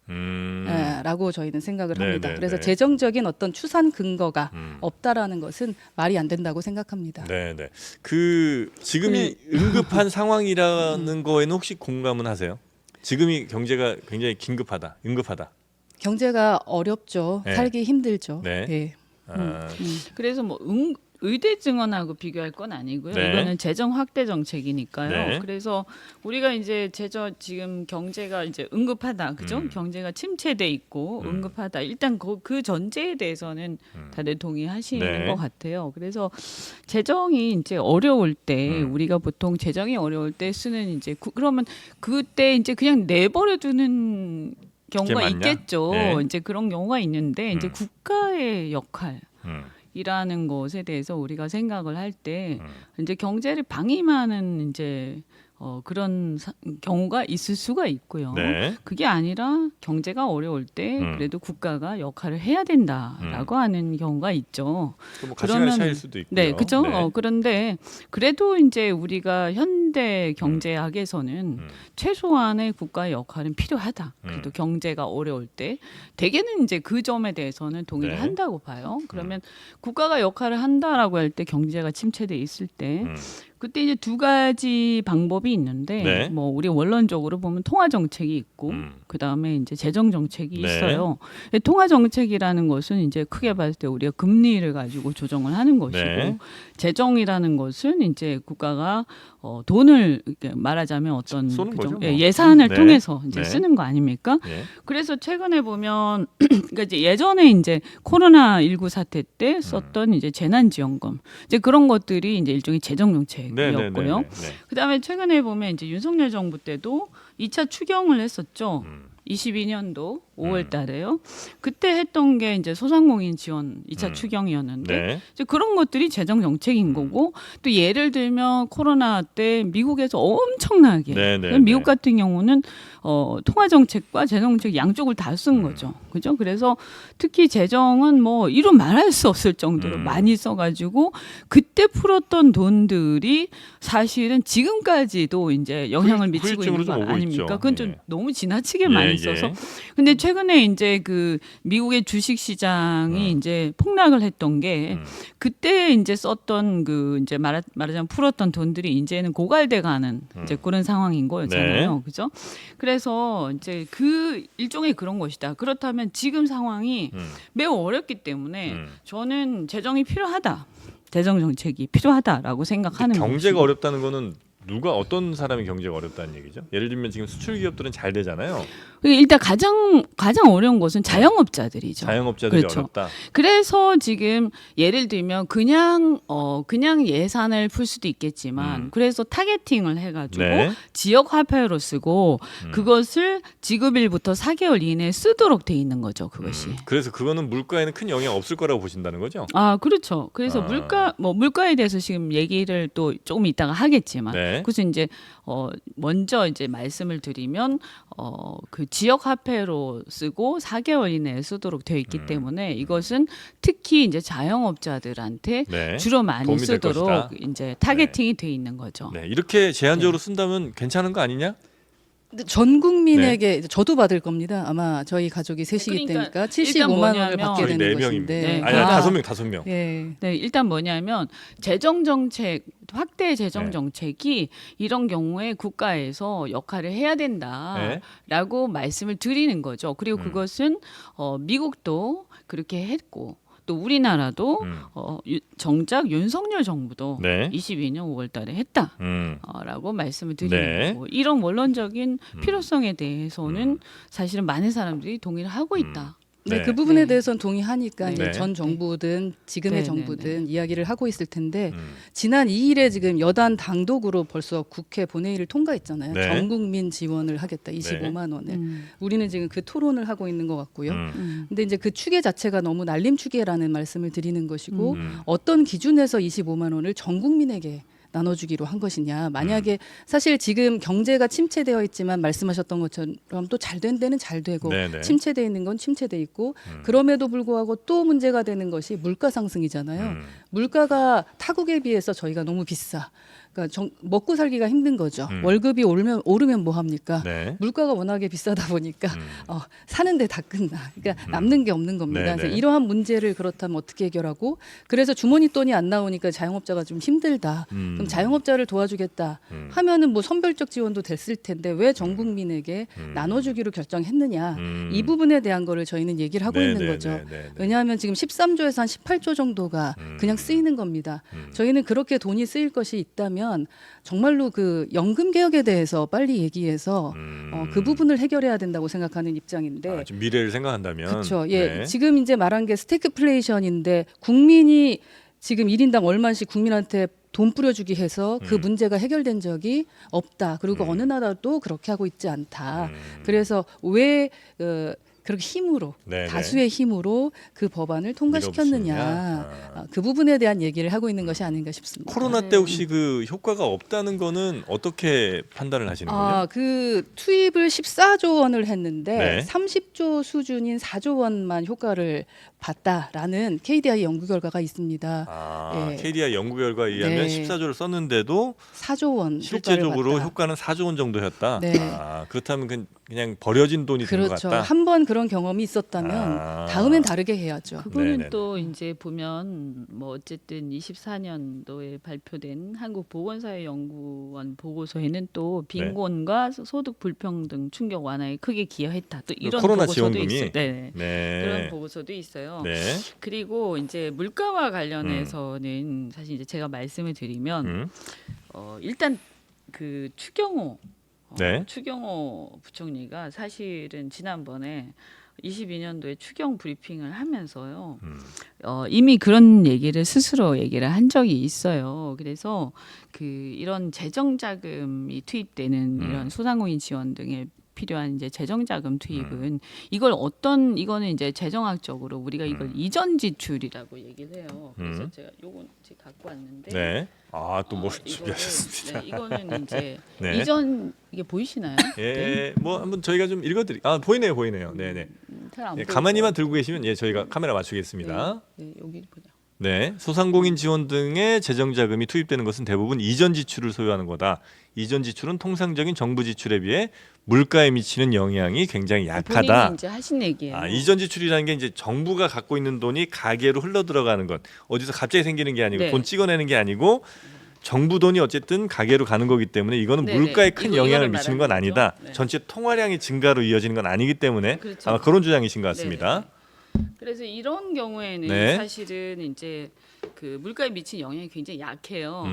Speaker 3: 라고 저희는 생각을
Speaker 2: 네,
Speaker 3: 합니다.
Speaker 2: 네,
Speaker 3: 그래서
Speaker 2: 네.
Speaker 3: 재정적인 어떤 추산 근거가 없다라는 것은 말이 안 된다고 생각합니다.
Speaker 2: 네, 네. 그 지금이 응급한 상황이라는 거에는 혹시 공감은 하세요? 지금이 경제가 굉장히 긴급하다, 응급하다.
Speaker 3: 경제가 어렵죠.
Speaker 2: 네.
Speaker 3: 살기 힘들죠.
Speaker 2: 네.
Speaker 3: 예.
Speaker 2: 아,
Speaker 1: 그래서 뭐 의대 증원하고 비교할 건 아니고요.
Speaker 2: 네.
Speaker 1: 이거는 재정 확대 정책이니까요.
Speaker 2: 네.
Speaker 1: 그래서 우리가 이제 지금 경제가 이제 응급하다, 그죠? 경제가 침체돼 있고 응급하다. 일단 그 전제에 대해서는 다들 동의하시는
Speaker 2: 네.
Speaker 1: 것 같아요. 그래서 재정이 이제 어려울 때 우리가 보통 재정이 어려울 때 쓰는 이제 그러면 그때 이제 그냥 내버려 두는 경우가
Speaker 2: 맞냐?
Speaker 1: 있겠죠.
Speaker 2: 네.
Speaker 1: 이제 그런 경우가 있는데 이제 국가의 역할. 이라는 것에 대해서 우리가 생각을 할 때 이제 경제를 방임하는 이제 그런 경우가 있을 수가 있고요.
Speaker 2: 네.
Speaker 1: 그게 아니라 경제가 어려울 때 그래도 국가가 역할을 해야 된다라고 하는 경우가 있죠.
Speaker 2: 뭐 가치관의 차이일 수도 있고요.
Speaker 1: 네, 그렇죠.
Speaker 2: 네.
Speaker 1: 그런데 그래도 이제 우리가 현대 경제학에서는 최소한의 국가의 역할은 필요하다. 그래도 경제가 어려울 때 대개는 이제 그 점에 대해서는 동의를
Speaker 2: 네.
Speaker 1: 한다고 봐요. 그러면 국가가 역할을 한다라고 할 때 경제가 침체돼 있을 때 그때 이제 두 가지 방법이 있는데
Speaker 2: 네.
Speaker 1: 뭐 우리 원론적으로 보면 통화 정책이 있고 그다음에 이제 재정 정책이
Speaker 2: 네.
Speaker 1: 있어요. 통화 정책이라는 것은 이제 크게 봤을 때 우리가 금리를 가지고 조정을 하는 것이고
Speaker 2: 네.
Speaker 1: 재정이라는 것은 이제 국가가 돈을 이렇게 말하자면 어떤
Speaker 2: 쏘는 거죠, 뭐.
Speaker 1: 예산을
Speaker 2: 네.
Speaker 1: 통해서 이제
Speaker 2: 네.
Speaker 1: 쓰는 거 아닙니까?
Speaker 2: 네.
Speaker 1: 그래서 최근에 보면 그러니까 이제 예전에 이제 코로나 19 사태 때 썼던 이제 재난지원금 이제 그런 것들이 이제 일종의 재정 정책이었고요.
Speaker 2: 네.
Speaker 1: 그다음에 최근에 보면 이제 윤석열 정부 때도 2차 추경을 했었죠. 22년도 5월 달에요. 그때 했던 게 이제 소상공인 지원 2차 추경이었는데
Speaker 2: 네.
Speaker 1: 이제 그런 것들이 재정 정책인 거고 또 예를 들면 코로나 때 미국에서 엄청나게
Speaker 2: 네, 네,
Speaker 1: 미국
Speaker 2: 네.
Speaker 1: 같은 경우는 통화 정책과 재정 정책 양쪽을 다 쓴 거죠. 그죠? 그래서 특히 재정은 뭐 이루 말할 수 없을 정도로 많이 써가지고 그때 풀었던 돈들이 사실은 지금까지도 이제 영향을 미치고
Speaker 2: 후유증으로
Speaker 1: 있는 거
Speaker 2: 좀 오고
Speaker 1: 아닙니까?
Speaker 2: 있죠.
Speaker 1: 그건 좀
Speaker 2: 예.
Speaker 1: 너무 지나치게 많이
Speaker 2: 예,
Speaker 1: 써서
Speaker 2: 예.
Speaker 1: 근데 최근에 이제 그 미국의 주식 시장이 이제 폭락을 했던 게 그때 이제 썼던 그 이제 말하자면 풀었던 돈들이 이제는 고갈돼 가는 이제 그런 상황인 거였잖아요.
Speaker 2: 네.
Speaker 1: 그죠? 그래서 이제 그 일종의 그런 것이다. 그렇다면 지금 상황이 매우 어렵기 때문에 저는 재정이 필요하다. 재정 정책이 필요하다라고 생각하는
Speaker 2: 경제가
Speaker 1: 것이고.
Speaker 2: 어렵다는 거는 누가 어떤 사람이 경제가 어렵다는 얘기죠? 예를 들면 지금 수출 기업들은 잘 되잖아요.
Speaker 1: 일단 가장 어려운 것은 자영업자들이죠.
Speaker 2: 자영업자들이
Speaker 1: 그렇죠.
Speaker 2: 어렵다.
Speaker 1: 그래서 지금 예를 들면 그냥 예산을 풀 수도 있겠지만 그래서 타겟팅을 해가지고
Speaker 2: 네.
Speaker 1: 지역 화폐로 쓰고 그것을 지급일부터 4개월 이내에 쓰도록 돼 있는 거죠. 그것이.
Speaker 2: 그래서 그거는 물가에는 큰 영향 없을 거라고 보신다는 거죠?
Speaker 1: 아 그렇죠. 그래서
Speaker 2: 아.
Speaker 1: 물가에 대해서 지금 얘기를 또 조금 이따가 하겠지만
Speaker 2: 네.
Speaker 1: 그래서 이제 먼저 이제 말씀을 드리면 그 지역 화폐로 쓰고 4개월 이내에 쓰도록 되어 있기 때문에 이것은 특히 이제 자영업자들한테
Speaker 2: 네.
Speaker 1: 주로 많이
Speaker 2: 도움이 될
Speaker 1: 쓰도록
Speaker 2: 것이다.
Speaker 1: 이제 타겟팅이 돼 있는 거죠.
Speaker 2: 네. 이렇게 제한적으로 쓴다면 괜찮은 거 아니냐?
Speaker 3: 근데 전 국민에게 저도 받을 겁니다. 아마 저희 가족이 셋이기
Speaker 1: 그러니까
Speaker 3: 때니까
Speaker 1: 일단
Speaker 3: 75만 원을
Speaker 1: 뭐냐면
Speaker 3: 받게
Speaker 2: 저희
Speaker 3: 되는
Speaker 2: 네 명입니다.
Speaker 3: 것인데.
Speaker 1: 네.
Speaker 2: 아니,
Speaker 1: 아.
Speaker 2: 5명.
Speaker 3: 예.
Speaker 1: 네, 일단 뭐냐면 재정 정책 확대 재정
Speaker 2: 네.
Speaker 1: 정책이 이런 경우에 국가에서 역할을 해야 된다라고 말씀을 드리는 거죠. 그리고 그것은 미국도 그렇게 했고 또 우리나라도 정작 윤석열 정부도
Speaker 2: 네.
Speaker 1: 22년 5월달에 했다라고 말씀을 드리는
Speaker 2: 네.
Speaker 1: 거고 이런 원론적인 필요성에 대해서는 사실은 많은 사람들이 동의를 하고 있다.
Speaker 3: 네,
Speaker 2: 네.
Speaker 3: 그 부분에
Speaker 1: 네.
Speaker 3: 대해서는 동의하니까
Speaker 2: 네.
Speaker 3: 이제 전 정부든 지금의
Speaker 1: 네,
Speaker 3: 정부든 이야기를 하고 있을 텐데
Speaker 2: 음.
Speaker 3: 지난 2일에 지금 여당 당독으로 벌써 국회 본회의를 통과했잖아요.
Speaker 2: 네.
Speaker 3: 전 국민 지원을 하겠다 25만 원을.
Speaker 1: 음.
Speaker 3: 우리는 지금 그 토론을 하고 있는 것 같고요.
Speaker 2: 음.
Speaker 3: 근데 이제 그 추계 자체가 너무 날림 추계라는 말씀을 드리는 것이고
Speaker 2: 음.
Speaker 3: 어떤 기준에서 25만 원을 전 국민에게 나눠주기로 한 것이냐. 만약에 사실 지금 경제가 침체되어 있지만 말씀하셨던 것처럼 또 잘 된 데는 잘 되고
Speaker 2: 네네.
Speaker 3: 침체되어 있는 건 침체돼 있고 그럼에도 불구하고 또 문제가 되는 것이 물가 상승이잖아요. 물가가 타국에 비해서 저희가 너무 비싸. 그러니까 먹고 살기가 힘든 거죠. 월급이 오르면 뭐 합니까?
Speaker 2: 네.
Speaker 3: 물가가 워낙에 비싸다 보니까 사는데 다 끝나. 그러니까 남는 게 없는 겁니다.
Speaker 2: 네네.
Speaker 3: 그래서 이러한 문제를 그렇다면 어떻게 해결하고 그래서 주머니 돈이 안 나오니까 자영업자가 좀 힘들다. 그럼 자영업자를 도와주겠다 하면은 뭐 선별적 지원도 됐을 텐데 왜 전 국민에게 나눠주기로 결정했느냐. 이 부분에 대한 거를 저희는 얘기를 하고 있는 거죠. 왜냐하면 지금 13조에서 한 18조 정도가 그냥 쓰이는 겁니다. 저희는 그렇게 돈이 쓰일 것이 있다면 정말로 그 연금 개혁에 대해서 빨리 얘기해서 그 부분을 해결해야 된다고 생각하는 입장인데.
Speaker 2: 아, 좀 미래를 생각한다면.
Speaker 3: 그렇죠. 예,
Speaker 2: 네.
Speaker 3: 지금 이제 말한 게 스태그플레이션인데 국민이 지금 1인당 얼마씩 국민한테 돈 뿌려주기 해서 그 문제가 해결된 적이 없다. 그리고 어느 나라도 그렇게 하고 있지 않다. 그래서 왜 그렇게 힘으로
Speaker 2: 네네.
Speaker 3: 다수의 힘으로 그 법안을 통과시켰느냐 그 부분에 대한 얘기를 하고 있는 것이 아닌가 싶습니다.
Speaker 2: 코로나 때 혹시 그 효과가 없다는 거는 어떻게 판단을 하시는 거예요?
Speaker 3: 그 투입을 14조 원을 했는데
Speaker 2: 네.
Speaker 3: 30조 수준인 4조 원만 효과를 봤다라는 KDI 연구 결과가 있습니다. 예.
Speaker 2: KDI 연구 결과에 의하면
Speaker 3: 네.
Speaker 2: 14조를 썼는데도
Speaker 3: 4조 원
Speaker 2: 실제적으로
Speaker 3: 효과를 봤다.
Speaker 2: 효과는 4조 원 정도였다.
Speaker 3: 네.
Speaker 2: 그렇다면 그냥 버려진 돈이 된 것
Speaker 3: 그렇죠.
Speaker 2: 같다.
Speaker 3: 한 번 그런 경험이 있었다면 다음엔 다르게 해야죠.
Speaker 1: 그거는
Speaker 2: 네네네.
Speaker 1: 또 이제 보면 뭐 어쨌든 24년도에 발표된 한국보건사회연구원 보고서에는 또 빈곤과 소득 불평등 충격 완화에 크게 기여했다. 또 이런
Speaker 2: 코로나
Speaker 1: 보고서도
Speaker 2: 지원금이?
Speaker 1: 있어요. 네.
Speaker 2: 네.
Speaker 1: 그런 보고서도 있어요.
Speaker 2: 네.
Speaker 1: 그리고 이제 물가와 관련해서는 사실 이제 제가 말씀을 드리면
Speaker 2: 음.
Speaker 1: 일단 그 추경호
Speaker 2: 네.
Speaker 1: 추경호 부총리가 사실은 지난번에 22년도에 추경 브리핑을 하면서요. 이미 그런 얘기를 스스로 얘기를 한 적이 있어요. 그래서 그 이런 재정 자금이 투입되는 이런 소상공인 지원 등에 필요한 이제 재정 자금 투입은 이거는 이제 재정학적으로 우리가 이걸 이전 지출이라고 얘기를 해요. 그래서 제가 요건 제가 갖고 왔는데
Speaker 2: 네. 또 뭘
Speaker 1: 이거는,
Speaker 2: 준비하셨습니다.
Speaker 1: 네, 이거는 이제
Speaker 2: 네.
Speaker 1: 이전 이게 보이시나요?
Speaker 2: 예, 뭐 한번 저희가 좀 읽어드리. 보이네요. 네네.
Speaker 1: 잘안
Speaker 2: 예, 가만히만 들고 계시면 저희가 카메라 맞추겠습니다.
Speaker 1: 네, 여기 보자.
Speaker 2: 네, 소상공인 지원 등의 재정 자금이 투입되는 것은 대부분 이전 지출을 소유하는 거다. 이전 지출은 통상적인 정부 지출에 비해 물가에 미치는 영향이 굉장히 약하다.
Speaker 1: 본인이 이제 하신 얘기예요.
Speaker 2: 이전 지출이라는 게 이제 정부가 갖고 있는 돈이 가계로 흘러 들어가는 것. 어디서 갑자기 생기는 게 아니고
Speaker 1: 네.
Speaker 2: 돈 찍어내는 게 아니고 정부 돈이 어쨌든 가계로 가는 거기 때문에 이거는
Speaker 1: 네네.
Speaker 2: 물가에 큰 영향을
Speaker 1: 이거를
Speaker 2: 미치는 건
Speaker 1: 말하는
Speaker 2: 아니다.
Speaker 1: 거죠. 네.
Speaker 2: 전체 통화량이 증가로 이어지는 건 아니기 때문에
Speaker 1: 그렇죠.
Speaker 2: 아마 그런 주장이신 것 같습니다.
Speaker 1: 네네. 그래서 이런 경우에는
Speaker 2: 네.
Speaker 1: 사실은 이제 그 물가에 미친 영향이 굉장히 약해요.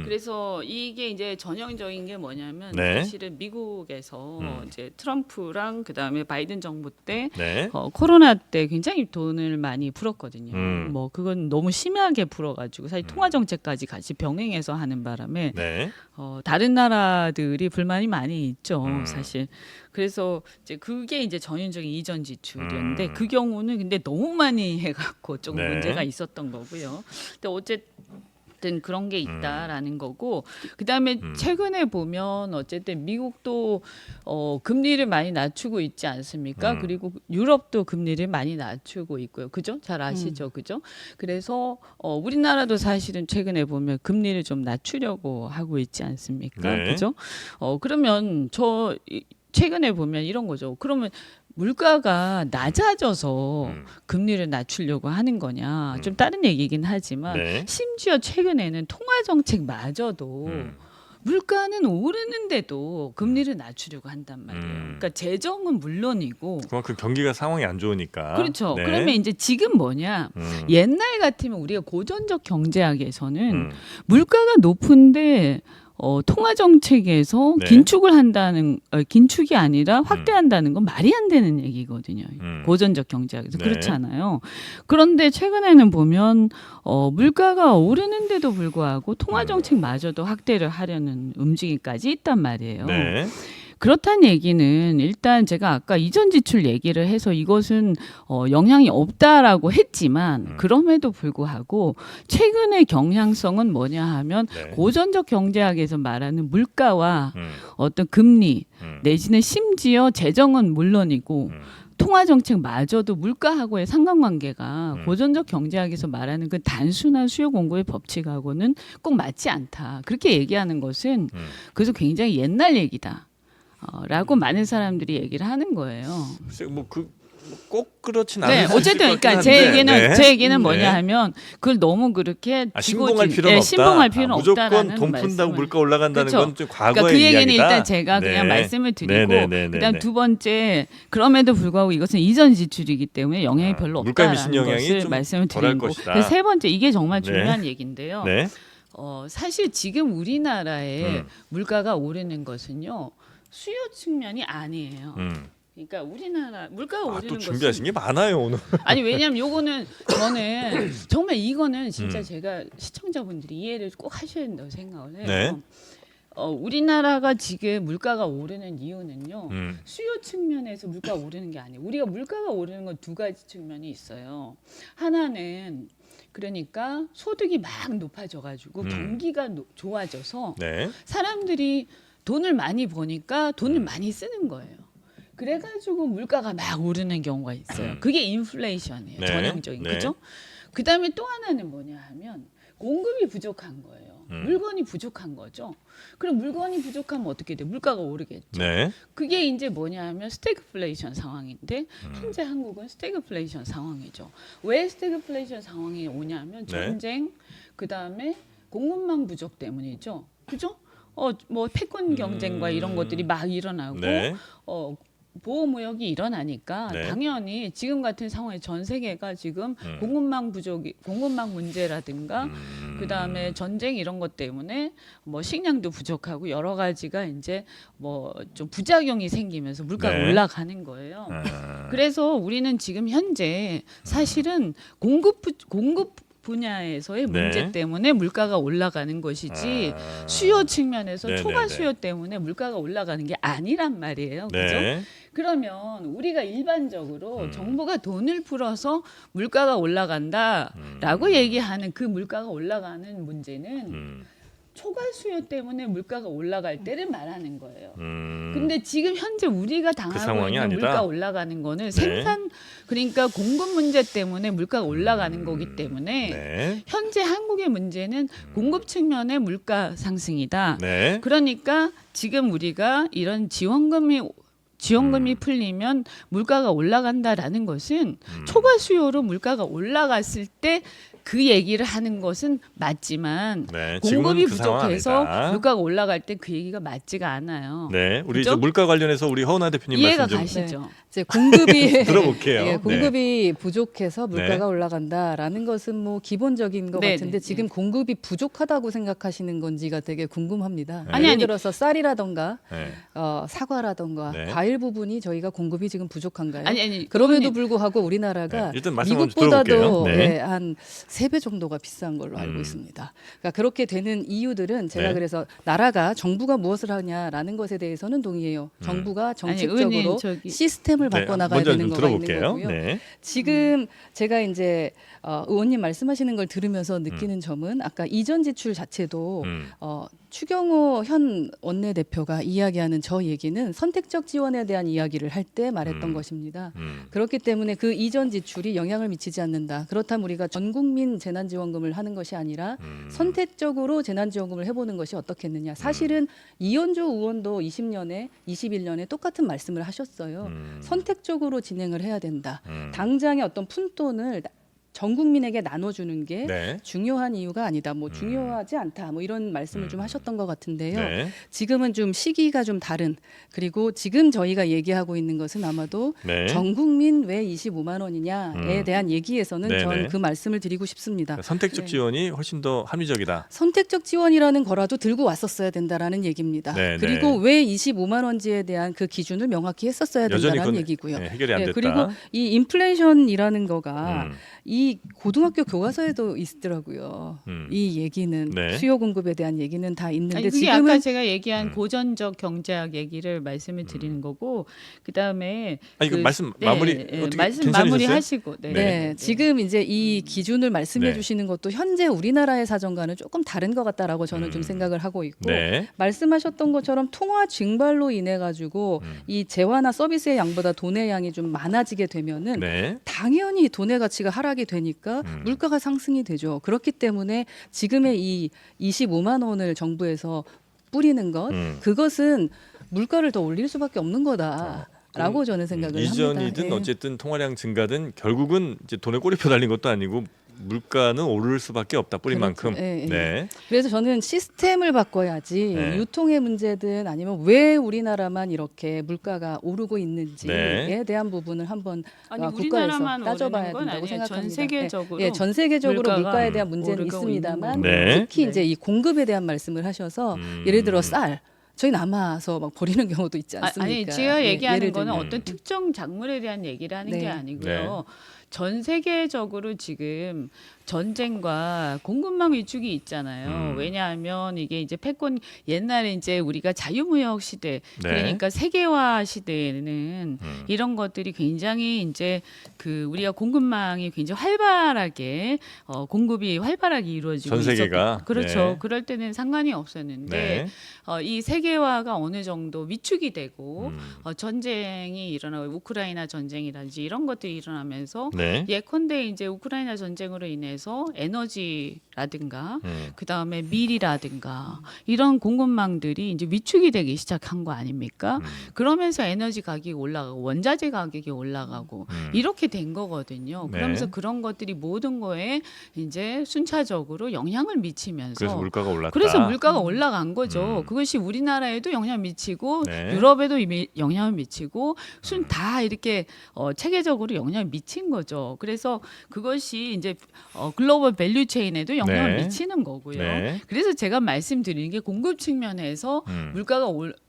Speaker 1: 그래서 이게 이제 전형적인 게 뭐냐면
Speaker 2: 네.
Speaker 1: 사실은 미국에서 이제 트럼프랑 그다음에 바이든 정부 때
Speaker 2: 네.
Speaker 1: 코로나 때 굉장히 돈을 많이 풀었거든요.
Speaker 2: 음.
Speaker 1: 뭐 그건 너무 심하게 풀어가지고 사실 통화 정책까지 같이 병행해서 하는 바람에
Speaker 2: 네.
Speaker 1: 다른 나라들이 불만이 많이 있죠, 사실. 그래서 이제 그게 이제 전형적인 이전 지출이었는데 그 경우는 근데 너무 많이 해갖고 조금
Speaker 2: 네.
Speaker 1: 문제가 있었던 거고요. 근데 어쨌든 그런 게 있다라는 거고, 그다음에 최근에 보면 어쨌든 미국도 금리를 많이 낮추고 있지 않습니까? 그리고 유럽도 금리를 많이 낮추고 있고요, 그죠? 잘 아시죠, 그죠? 그래서 우리나라도 사실은 최근에 보면 금리를 좀 낮추려고 하고 있지 않습니까?
Speaker 2: 네.
Speaker 1: 그죠? 그러면 최근에 보면 이런 거죠. 그러면 물가가 낮아져서 금리를 낮추려고 하는 거냐? 좀 다른 얘기긴 하지만
Speaker 2: 네.
Speaker 1: 심지어 최근에는 통화 정책마저도 물가는 오르는데도 금리를 낮추려고 한단 말이에요. 그러니까 재정은 물론이고
Speaker 2: 그만큼 경기가 상황이 안 좋으니까.
Speaker 1: 그렇죠.
Speaker 2: 네.
Speaker 1: 그러면 이제 지금 뭐냐? 옛날 같으면 우리가 고전적 경제학에서는 물가가 높은데 통화 정책에서
Speaker 2: 네.
Speaker 1: 긴축이 아니라 확대한다는 건 말이 안 되는 얘기거든요. 고전적 경제학에서
Speaker 2: 네.
Speaker 1: 그렇잖아요. 그런데 최근에는 보면 물가가 오르는데도 불구하고 통화 정책마저도 확대를 하려는 움직임까지 있단 말이에요.
Speaker 2: 네.
Speaker 1: 그렇다는 얘기는 일단 제가 아까 이전 지출 얘기를 해서 이것은 영향이 없다라고 했지만 그럼에도 불구하고 최근의 경향성은 뭐냐 하면
Speaker 2: 네.
Speaker 1: 고전적 경제학에서 말하는 물가와 어떤 금리 내지는 심지어 재정은 물론이고 통화 정책마저도 물가하고의 상관관계가 고전적 경제학에서 말하는 그 단순한 수요 공급의 법칙하고는 꼭 맞지 않다. 그렇게 얘기하는 것은 그래서 굉장히 옛날 얘기다. 라고 많은 사람들이 얘기를 하는 거예요.
Speaker 2: 꼭 그렇진
Speaker 1: 네,
Speaker 2: 않을 수 있을
Speaker 1: 어쨌든
Speaker 2: 것
Speaker 1: 그러니까
Speaker 2: 같긴
Speaker 1: 제
Speaker 2: 한데.
Speaker 1: 얘기는
Speaker 2: 네.
Speaker 1: 제 얘기는
Speaker 2: 네.
Speaker 1: 뭐냐 하면 그걸 너무 그렇게
Speaker 2: 신봉할 필요는 없다.
Speaker 1: 신봉할 필요는 없다라는
Speaker 2: 무조건 돈 푼다고
Speaker 1: 말씀을.
Speaker 2: 물가 올라간다는
Speaker 1: 그렇죠.
Speaker 2: 건 좀 과거의
Speaker 1: 그러니까 그 얘기는
Speaker 2: 이야기다.
Speaker 1: 일단 제가
Speaker 2: 네.
Speaker 1: 그냥 말씀을 드리고
Speaker 2: 네.
Speaker 1: 그다음 두 번째 그럼에도 불구하고 이것은 이전 지출이기 때문에 영향이 별로
Speaker 2: 물가에 미친
Speaker 1: 없다라는
Speaker 2: 영향이
Speaker 1: 것을
Speaker 2: 좀
Speaker 1: 말씀을
Speaker 2: 덜할
Speaker 1: 드리고
Speaker 2: 것이다.
Speaker 1: 그래서 세 번째 이게 정말
Speaker 2: 네.
Speaker 1: 중요한 얘기인데요.
Speaker 2: 네.
Speaker 1: 사실 지금 우리나라의 물가가 오르는 것은요 수요 측면이 아니에요. 그러니까 우리나라 물가가 오르는
Speaker 2: 또
Speaker 1: 것은
Speaker 2: 준비하신 게 많아요 오늘.
Speaker 1: 아니 왜냐면 요거는 저는 정말 이거는 진짜 제가 시청자분들이 이해를 꼭 하셔야 된다고 생각을 해요.
Speaker 2: 네.
Speaker 1: 우리나라가 지금 물가가 오르는 이유는요.
Speaker 2: 음.
Speaker 1: 수요 측면에서 물가가 오르는 게 아니에요. 우리가 물가가 오르는 건 두 가지 측면이 있어요. 하나는 그러니까 소득이 막 높아져 가지고 경기가 좋아져서
Speaker 2: 네.
Speaker 1: 사람들이 돈을 많이 버니까 돈을 많이 쓰는 거예요. 그래가지고 물가가 막 오르는 경우가 있어요. 그게 인플레이션이에요.
Speaker 2: 네.
Speaker 1: 전형적인
Speaker 2: 네.
Speaker 1: 그죠? 그다음에 또 하나는 뭐냐 하면 공급이 부족한 거예요. 물건이 부족한 거죠. 그럼 물건이 부족하면 어떻게 돼? 물가가 오르겠죠.
Speaker 2: 네.
Speaker 1: 그게 이제 뭐냐 하면 스태그플레이션 상황인데 현재 한국은 스태그플레이션 상황이죠. 왜 스태그플레이션 상황이 오냐면
Speaker 2: 네.
Speaker 1: 전쟁 그다음에 공급망 부족 때문이죠. 그죠? 뭐 패권 경쟁과 이런 것들이 막 일어나고
Speaker 2: 네.
Speaker 1: 보호무역이 일어나니까
Speaker 2: 네.
Speaker 1: 당연히 지금 같은 상황에 전 세계가 지금 공급망 문제라든가 그다음에 전쟁 이런 것 때문에 뭐 식량도 부족하고 여러 가지가 이제 뭐 좀 부작용이 생기면서 물가가
Speaker 2: 네.
Speaker 1: 올라가는 거예요. 그래서 우리는 지금 현재 사실은 공급 분야에서의
Speaker 2: 네.
Speaker 1: 문제 때문에 물가가 올라가는 것이지 수요 측면에서
Speaker 2: 네,
Speaker 1: 초과
Speaker 2: 네,
Speaker 1: 수요 때문에 물가가 올라가는 게 아니란 말이에요. 그죠?
Speaker 2: 네.
Speaker 1: 그러면 우리가 일반적으로 정부가 돈을 풀어서 물가가 올라간다라고 얘기하는 그 물가가 올라가는 문제는 초과 수요 때문에 물가가 올라갈 때를 말하는 거예요. 근데 지금 현재 우리가 당하고
Speaker 2: 상황이
Speaker 1: 있는
Speaker 2: 아니다.
Speaker 1: 물가 올라가는 거는
Speaker 2: 네.
Speaker 1: 그러니까 공급 문제 때문에 물가가 올라가는 거기 때문에
Speaker 2: 네.
Speaker 1: 현재 한국의 문제는 공급 측면의 물가 상승이다.
Speaker 2: 네.
Speaker 1: 그러니까 지금 우리가 이런 지원금이 풀리면 물가가 올라간다라는 것은 초과 수요로 물가가 올라갔을 때 그 얘기를 하는 것은 맞지만
Speaker 2: 네, 지금은
Speaker 1: 공급이
Speaker 2: 그 상황
Speaker 1: 부족해서
Speaker 2: 아니다.
Speaker 1: 물가가 올라갈 때 그 얘기가 맞지가 않아요.
Speaker 2: 네, 우리
Speaker 1: 그죠?
Speaker 2: 저 물가 관련해서 우리 허은하 대표님
Speaker 1: 이해가
Speaker 2: 말씀 좀
Speaker 1: 가시죠?
Speaker 3: 이제 공급이
Speaker 2: 들어볼게요.
Speaker 3: 예, 공급이 부족해서 물가가
Speaker 2: 네.
Speaker 3: 올라간다라는 것은 뭐 기본적인 것
Speaker 1: 네,
Speaker 3: 같은데
Speaker 1: 네,
Speaker 3: 지금 공급이 부족하다고 생각하시는 건지가 되게 궁금합니다.
Speaker 2: 아니,
Speaker 3: 예를 들어서 쌀이라던가
Speaker 2: 네.
Speaker 3: 사과라던가
Speaker 2: 네.
Speaker 3: 과일 부분이 저희가 공급이 지금 부족한가요?
Speaker 1: 아니
Speaker 3: 그럼에도
Speaker 1: 그거는-
Speaker 3: 불구하고 우리나라가
Speaker 2: 네, 일단 말씀 먼저
Speaker 3: 미국보다도
Speaker 2: 들어볼게요. 네.
Speaker 3: 예, 한 3배 정도가 비싼 걸로 알고 있습니다. 그러니까 그렇게 되는 이유들은 제가
Speaker 2: 네.
Speaker 3: 그래서 나라가 정부가 무엇을 하냐라는 것에 대해서는 동의해요. 정부가 정책적으로
Speaker 1: 의원님, 저기-
Speaker 3: 시스템을
Speaker 2: 네,
Speaker 3: 바꿔나가야
Speaker 2: 먼저
Speaker 3: 되는
Speaker 2: 좀
Speaker 3: 거가 있는
Speaker 2: 들어볼게요.
Speaker 3: 거고요.
Speaker 2: 네.
Speaker 3: 지금 제가 이제 의원님 말씀하시는 걸 들으면서 느끼는 점은 아까 이전 지출 자체도 추경호 현 원내대표가 이야기하는 저 얘기는 선택적 지원에 대한 이야기를 할 때 말했던 것입니다. 그렇기 때문에 그 이전 지출이 영향을 미치지 않는다. 그렇다면 우리가 전 국민 재난지원금을 하는 것이 아니라 선택적으로 재난지원금을 해보는 것이 어떻겠느냐. 사실은 이현주 의원도 20년에 21년에 똑같은 말씀을 하셨어요. 선택적으로 진행을 해야 된다. 당장의 어떤 푼돈을 전 국민에게 나눠주는 게
Speaker 2: 네.
Speaker 3: 중요한 이유가 아니다. 뭐 중요하지 않다. 뭐 이런 말씀을 좀 하셨던 것 같은데요.
Speaker 2: 네.
Speaker 3: 지금은 좀 시기가 좀 다른. 그리고 지금 저희가 얘기하고 있는 것은 아마도
Speaker 2: 네.
Speaker 3: 전 국민 왜 25만 원이냐에 대한 얘기에서는
Speaker 2: 네네.
Speaker 3: 저는 그 말씀을 드리고 싶습니다.
Speaker 2: 선택적
Speaker 3: 네.
Speaker 2: 지원이 훨씬 더 합리적이다.
Speaker 3: 선택적 지원이라는 거라도 들고 왔었어야 된다라는 얘기입니다.
Speaker 2: 네,
Speaker 3: 그리고
Speaker 2: 네.
Speaker 3: 왜 25만 원지에 대한 그 기준을 명확히 했었어야
Speaker 2: 여전히
Speaker 3: 된다라는
Speaker 2: 그건
Speaker 3: 얘기고요.
Speaker 2: 해결이 안 됐다.
Speaker 3: 그리고 이 인플레이션이라는 거가
Speaker 2: 음.
Speaker 3: 이 고등학교 교과서에도 있더라고요. 이 얘기는
Speaker 2: 네.
Speaker 3: 수요 공급에 대한 얘기는 다 있는데
Speaker 1: 아니, 그게
Speaker 3: 지금은
Speaker 1: 아까 제가 얘기한 고전적 경제학 얘기를 말씀을 드리는 거고 그다음에
Speaker 2: 아니 그 말씀 마무리 어떻게
Speaker 1: 말씀
Speaker 2: 괜찮으셨어요?
Speaker 1: 마무리하시고 네.
Speaker 3: 네, 지금 이제 이 기준을 말씀해
Speaker 2: 네.
Speaker 3: 주시는 것도 현재 우리나라의 사정과는 조금 다른 것 같다라고 저는 좀 생각을 하고 있고
Speaker 2: 네.
Speaker 3: 말씀하셨던 것처럼 통화 증발로 인해 가지고 이 재화나 서비스의 양보다 돈의 양이 좀 많아지게 되면은
Speaker 2: 네.
Speaker 3: 당연히 돈의 가치가 하락이 되니까 물가가 상승이 되죠. 그렇기 때문에 지금의 이 25만 원을 정부에서 뿌리는 것 그것은 물가를 더 올릴 수밖에 없는 거다라고 저는 생각을 합니다.
Speaker 2: 이전이든
Speaker 3: 네.
Speaker 2: 어쨌든 통화량 증가든 결국은 이제 돈에 꼬리표 달린 것도 아니고 물가는 오를 수밖에 없다 뿌린
Speaker 3: 그렇죠.
Speaker 2: 만큼.
Speaker 3: 예, 예.
Speaker 2: 네.
Speaker 3: 그래서 저는 시스템을 바꿔야지
Speaker 2: 네.
Speaker 3: 유통의 문제든 아니면 왜 우리나라만 이렇게 물가가 오르고 있는지에
Speaker 2: 네.
Speaker 3: 대한 부분을 한번
Speaker 1: 아니,
Speaker 3: 국가에서
Speaker 1: 우리나라만
Speaker 3: 따져봐야
Speaker 1: 오르는 건
Speaker 3: 된다고
Speaker 1: 아니에요.
Speaker 3: 생각합니다.
Speaker 1: 전 세계적으로
Speaker 3: 예, 전 세계적으로
Speaker 1: 물가가
Speaker 3: 물가에 대한 문제는
Speaker 1: 오르고
Speaker 3: 있습니다만
Speaker 1: 있는
Speaker 2: 네.
Speaker 3: 특히
Speaker 1: 네.
Speaker 3: 이제 이 공급에 대한 말씀을 하셔서 예를 들어 쌀 저희 남아서 막 버리는 경우도 있지 않습니까?
Speaker 1: 아니 제가
Speaker 3: 예,
Speaker 1: 얘기하는
Speaker 3: 예를
Speaker 1: 거는
Speaker 3: 들면.
Speaker 1: 어떤 특정 작물에 대한 얘기를 하는
Speaker 3: 네.
Speaker 1: 게 아니고요. 전 세계적으로 지금 전쟁과 공급망 위축이 있잖아요. 왜냐하면 이게 이제 패권 옛날에 이제 우리가 자유무역 시대
Speaker 2: 네.
Speaker 1: 그러니까 세계화 시대에는 이런 것들이 굉장히 이제 그 우리가 공급망이 굉장히 활발하게 공급이 활발하게 이루어지고
Speaker 2: 전 세계가?
Speaker 1: 있었고 그렇죠.
Speaker 2: 네.
Speaker 1: 그럴 때는 상관이 없었는데
Speaker 2: 네.
Speaker 1: 이 세계화가 어느 정도 위축이 되고 전쟁이 일어나고 우크라이나 전쟁이라든지 이런 것들이 일어나면서
Speaker 2: 네.
Speaker 1: 예컨대 이제 우크라이나 전쟁으로 인해서 에너지라든가 그다음에 밀이라든가 이런 공급망들이 이제 위축이 되기 시작한 거 아닙니까? 그러면서 에너지 가격이 올라가고 원자재 가격이 올라가고 이렇게 된 거거든요.
Speaker 2: 네.
Speaker 1: 그러면서 그런 것들이 모든 거에 이제 순차적으로 영향을 미치면서
Speaker 2: 그래서 물가가 올랐다.
Speaker 1: 그래서 물가가 올라간 거죠. 그것이 우리나라에도 영향 미치고
Speaker 2: 네.
Speaker 1: 유럽에도 영향을 미치고 다 이렇게 체계적으로 영향을 미친 거죠. 그래서 그것이 이제 글로벌 밸류 체인에도 영향을
Speaker 2: 네.
Speaker 1: 미치는 거고요.
Speaker 2: 네.
Speaker 1: 그래서 제가 말씀드리는 게 공급 측면에서 물가가